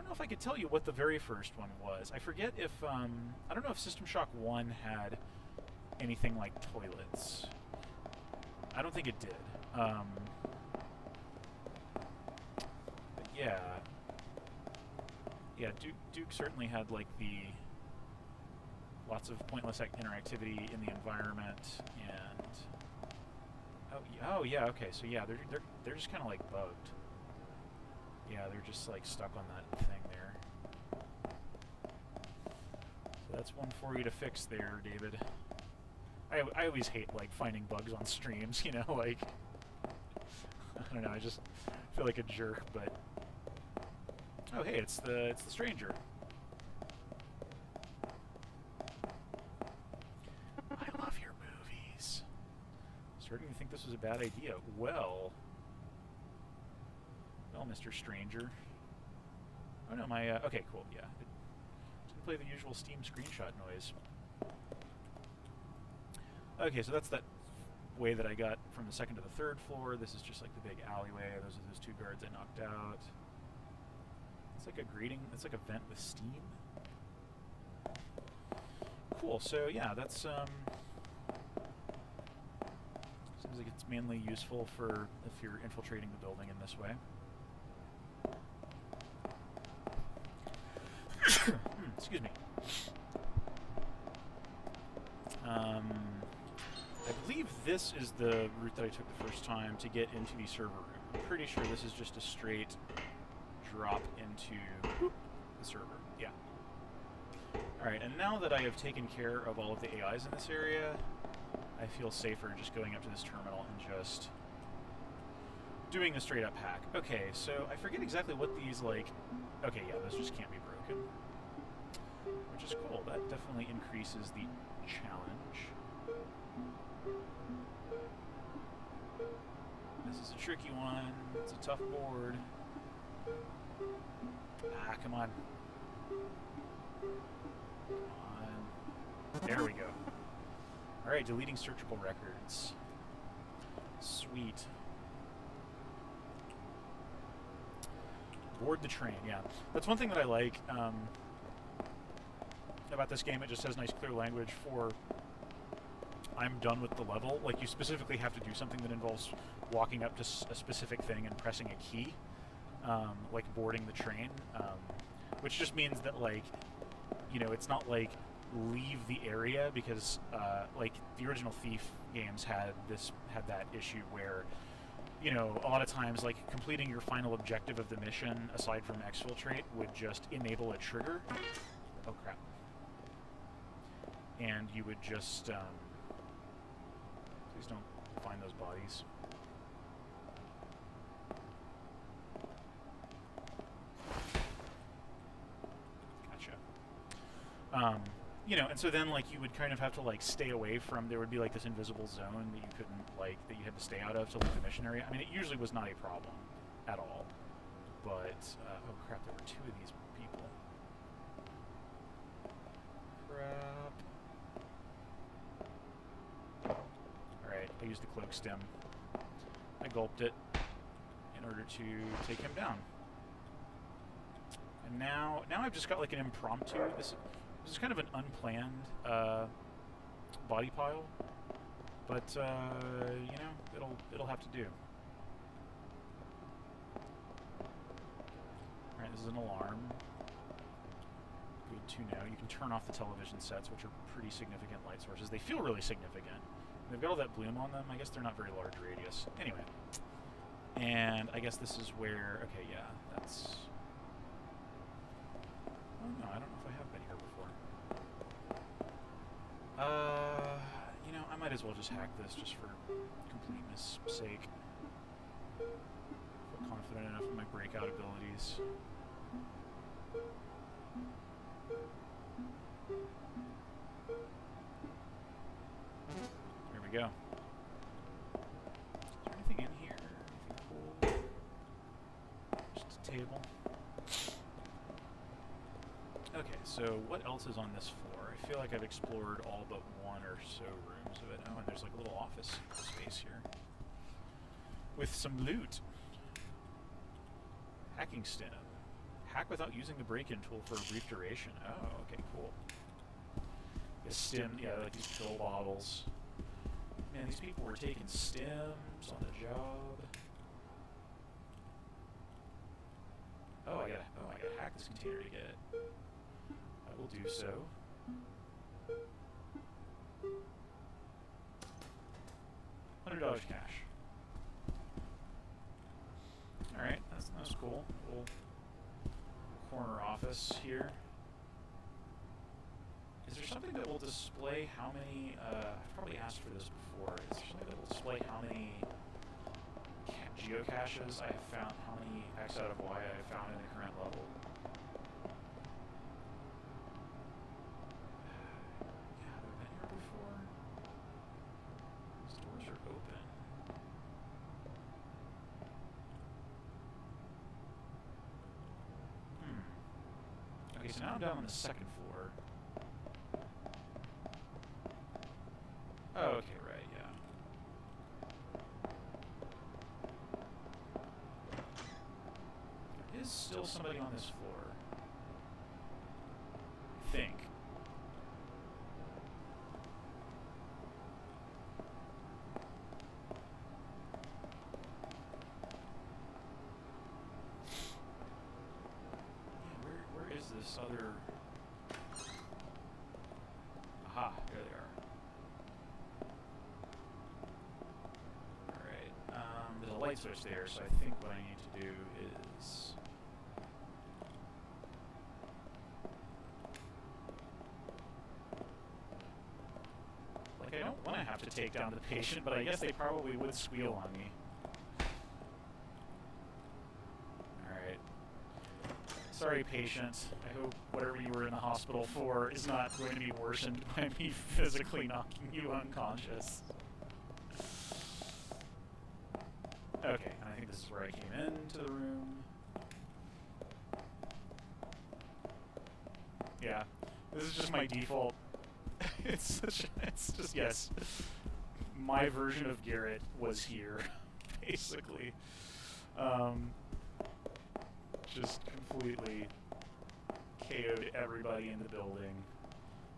know if I could tell you what the very first one was. I forget if, I don't know if System Shock 1 had anything like toilets. I don't think it did. But yeah. Yeah, Duke certainly had, like, lots of pointless interactivity in the environment, and... Oh, yeah, okay, so yeah, they're just kind of, like, bugged. Yeah, they're just, like, stuck on that thing there. So that's one for you to fix there, David. I always hate, like, finding bugs on streams, you know, like... I don't know, I just feel like a jerk, but... Oh, hey, it's the stranger. I love your movies. Starting to think this was a bad idea. Well, Mr. Stranger. Oh no, my okay, cool. Yeah, it didn't play the usual Steam screenshot noise. Okay, so that's that way that I got from the second to the third floor. This is just like the big alleyway. Those are those two guards I knocked out. It's like a greeting. It's like a vent with steam. Cool. So yeah, that's seems like it's mainly useful for if you're infiltrating the building in this way. Excuse me. I believe this is the route that I took the first time to get into the server room. I'm pretty sure this is just a straight drop into the server. Yeah. Alright, and now that I have taken care of all of the AIs in this area, I feel safer just going up to this terminal and just doing a straight up hack. Okay, so I forget exactly what these, like... Okay, yeah, those just can't be broken. Which is cool. That definitely increases the challenge. This is a tricky one. It's a tough board. Ah, come on. Come on. There we go. Alright, deleting searchable records. Sweet. Board the train, yeah. That's one thing that I like about this game. It just has nice, clear language for I'm done with the level. Like, you specifically have to do something that involves walking up to a specific thing and pressing a key, like boarding the train, which just means that, like, you know, it's not like leave the area, because like the original Thief games had that issue where, you know, a lot of times, like, completing your final objective of the mission, aside from exfiltrate, would just enable a trigger. Oh crap. And you would just please don't find those bodies. Gotcha. You know, and so then, like, you would kind of have to, like, stay away from, there would be, like, this invisible zone that you couldn't, like, that you had to stay out of to leave the mission area. I mean, it usually was not a problem at all. But, oh crap, there were two of these people. Crap. Alright, I used the cloak stem. I gulped it in order to take him down. And now I've just got, like, an impromptu, this is kind of an unplanned body pile, but you know, it'll have to do. All right, this is an alarm. Good need to know. You can turn off the television sets, which are pretty significant light sources. They feel really significant. They've got all that bloom on them. I guess they're not very large radius. Anyway. And I guess this is where... Okay, yeah, that's... Oh, no, I don't know if I have been here before. You know, I might as well just hack this just for completeness' sake. Feel confident enough in my breakout abilities. There we go. Is there anything in here? Anything cool? Just a table. Okay, so what else is on this floor? I feel like I've explored all but one or so rooms of it. Oh, and there's like a little office space here. With some loot. Hacking stim. Hack without using the break-in tool for a brief duration. Oh, okay, cool. The stim, yeah, like these pill bottles. Man, these people were taking stims on the job. Oh, I gotta hack this container to get it. I will do so. $100 cash. Alright, that's cool. Little corner office here. Is there something that will display how many, I've probably asked for this before, is there something that will display how many geocaches I have found, how many X out of Y I have found in the current level? Yeah, have I been here before? These doors are open. Okay, so now I'm down on the second floor. Oh, okay, right, yeah. There is still somebody on this floor. I think. Yeah, where is this other... Aha, there they are. There's a light switch there, so I think what I need to do is... Like, I don't want to have to take down the patient, but I guess they probably would squeal on me. Alright. Sorry, patient. I hope whatever you were in the hospital for is not going to be worsened by me physically knocking you unconscious. Okay, and I think this is where I came into the room. Yeah, this is just my default. It's just, yes. My version of Garrett was here, basically. Just completely KO'd everybody in the building.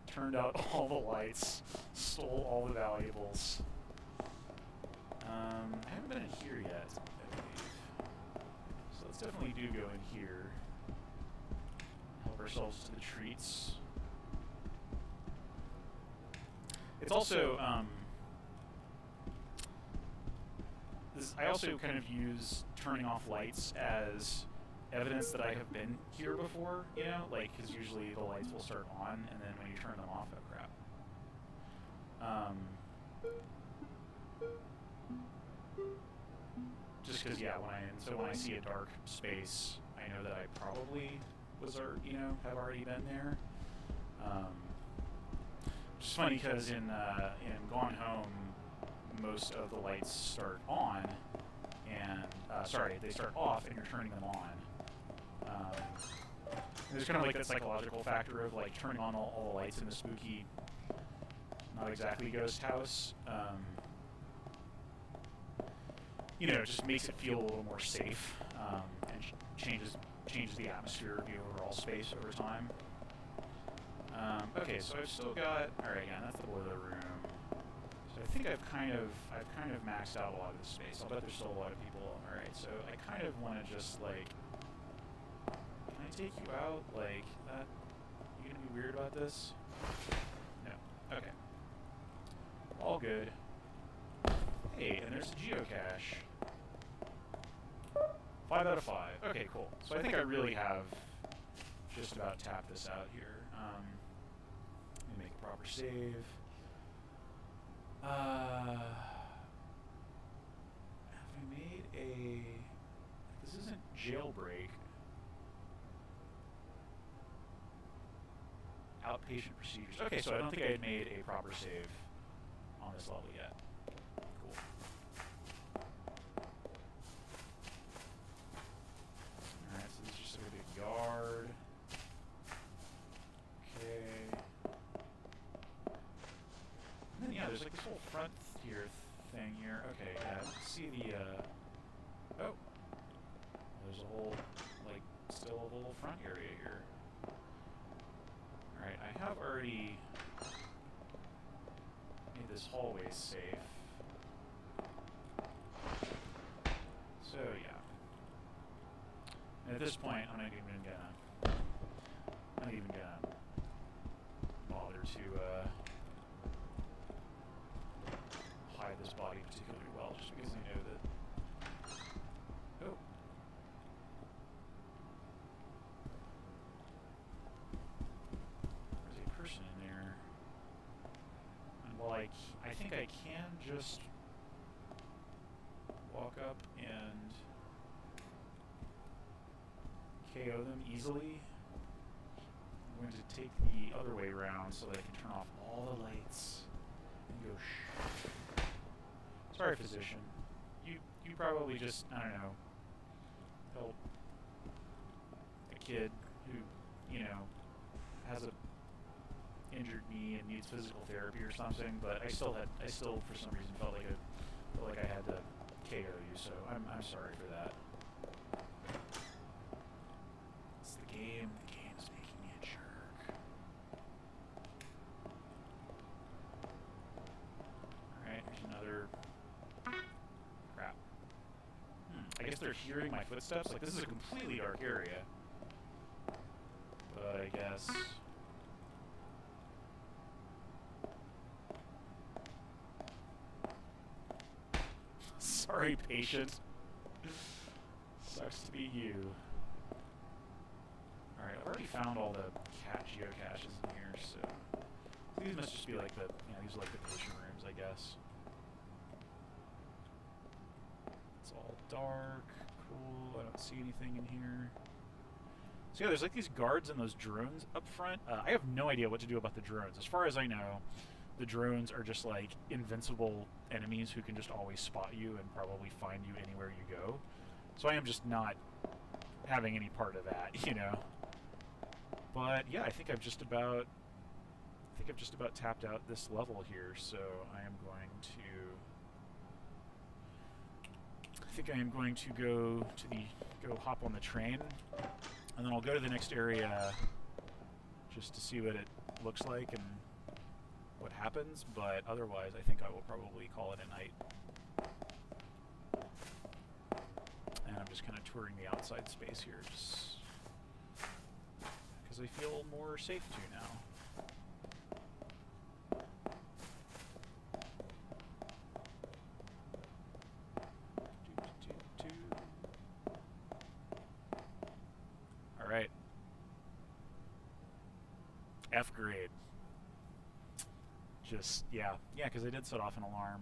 Turned out all the lights, stole all the valuables. I haven't been in here yet, I believe. So let's definitely do go in here. Help ourselves to the treats. It's also, I also kind of use turning off lights as evidence that I have been here before, you know? Like, because usually the lights will start on, and then when you turn them off, oh crap. Just because, yeah, when I see a dark space, I know that I probably was, have already been there. Which is funny because in Gone Home, most of the lights start on, and they start off, and you're turning them on. There's kind of like that psychological factor of like turning on all the lights in the spooky, not exactly ghost house. You know, it just makes it feel a little more safe, and changes the atmosphere of the overall space over time. Okay, so I've still got, alright, yeah, that's the boiler room. So I think I've kind of maxed out a lot of the space. I'll bet there's still a lot of people. Alright, so I kind of want to just, like, can I take you out? Like, that, you gonna weird about this? No. Okay. All good. Hey, and there's a geocache. 5 out of 5. Okay, cool. So I think I really have just about tapped this out here. Let me make a proper save. Have I made a... This isn't jailbreak. Outpatient procedures. Okay, so I don't think I had made a proper save on this level yet. Cool. Alright, so this is just a big yard. Okay. And then, yeah, there's like this whole front here thing here. Okay, yeah, see the, oh. There's a whole, like, still a whole front area here. Alright, I have already made this hallway safe. So, yeah. And at this point, I'm not even gonna bother to, hide this body particularly well, just because I know that... Oh. There's a person in there. And while I think I can just walk up and KO them easily, I'm going to take the other way around so that I can turn off all the lights and go shh. Sorry, physician. You probably just, I don't know, help a kid who, you know, has a injured knee and needs physical therapy or something, but I still for some reason felt like I had to KO you, so I'm sorry for that. It's the game. The game's making me a jerk. Alright, here's another... Crap. I guess they're hearing my footsteps? Like, this is a completely dark area. But I guess... Sorry, patient. Sucks to be you. Alright, I've already found all the cat geocaches in here, so... These must just be like the, you know, these are like the patient rooms, I guess. It's all dark, cool, I don't see anything in here. So yeah, there's like these guards and those drones up front. I have no idea what to do about the drones. As far as I know, the drones are just like invincible enemies who can just always spot you and probably find you anywhere you go. So I am just not having any part of that, you know. But yeah, I think I've just about tapped out this level here, so I am going to go hop on the train, and then I'll go to the next area just to see what it looks like and what happens, but otherwise I think I will probably call it a night. And I'm just kind of touring the outside space here, just because I feel more safe to now. Alright. F grade. Just, yeah, because I did set off an alarm.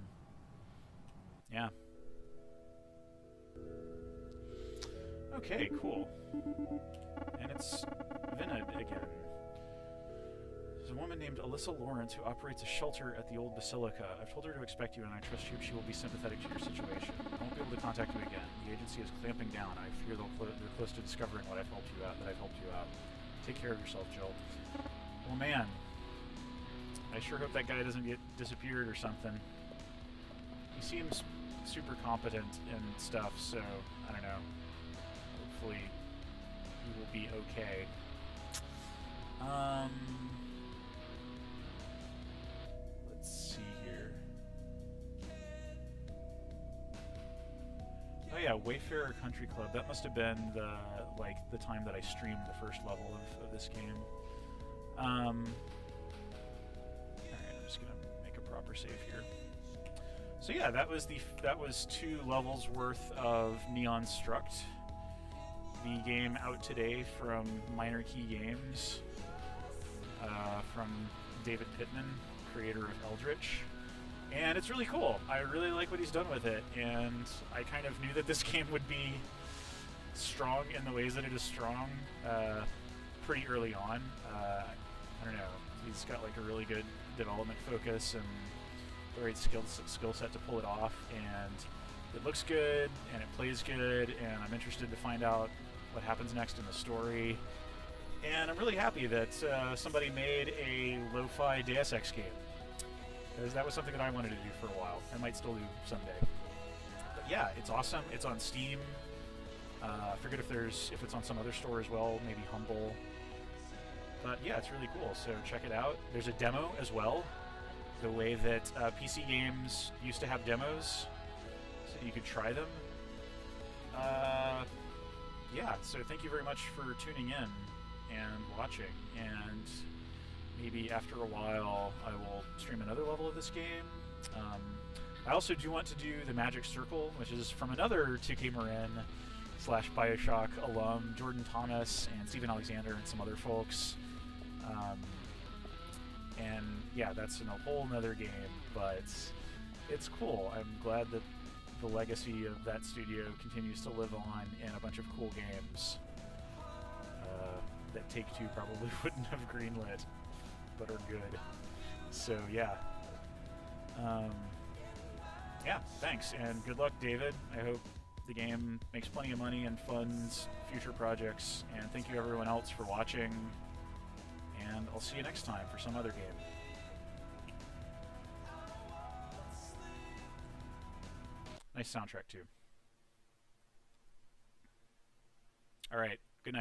Yeah. Okay, cool. And it's Vinod again. There's a woman named Alyssa Lawrence who operates a shelter at the old Basilica. I've told her to expect you, and I trust she will be sympathetic to your situation. I won't be able to contact you again. The agency is clamping down. I fear they're close to discovering that I've helped you out. Take care of yourself, Jill. Well, man. I sure hope that guy doesn't get disappeared or something. He seems super competent and stuff, so I don't know. Hopefully he will be okay. Let's see here. Oh yeah, Wayfarer Country Club. That must have been the time that I streamed the first level of this game. Alright, I'm just gonna make a proper save here. So yeah, that was 2 levels worth of Neon Struct. The game out today from Minor Key Games, from David Pittman, creator of Eldritch. And it's really cool. I really like what he's done with it, and I kind of knew that this game would be strong in the ways that it is strong pretty early on. I don't know, he's got like a really good development focus and the right skill set to pull it off, and it looks good and it plays good, and I'm interested to find out what happens next in the story. And I'm really happy that somebody made a lo-fi Deus Ex game, because that was something that I wanted to do for a while. I might still do someday. But yeah, it's awesome. It's on Steam. I forget if it's on some other store as well, maybe Humble. But yeah, it's really cool, so check it out. There's a demo as well, the way that PC games used to have demos, so you could try them. Yeah, so thank you very much for tuning in and watching, and maybe after a while I will stream another level of this game. I also do want to do the Magic Circle, which is from another 2K Marin / Bioshock alum, Jordan Thomas and Stephen Alexander and some other folks. And yeah, that's in a whole nother game, but it's cool. I'm glad that the legacy of that studio continues to live on in a bunch of cool games that Take-Two probably wouldn't have greenlit, but are good. So yeah. Yeah, thanks, and good luck, David. I hope the game makes plenty of money and funds future projects, and thank you everyone else for watching, and I'll see you next time for some other game. Nice soundtrack too. Alright, good night.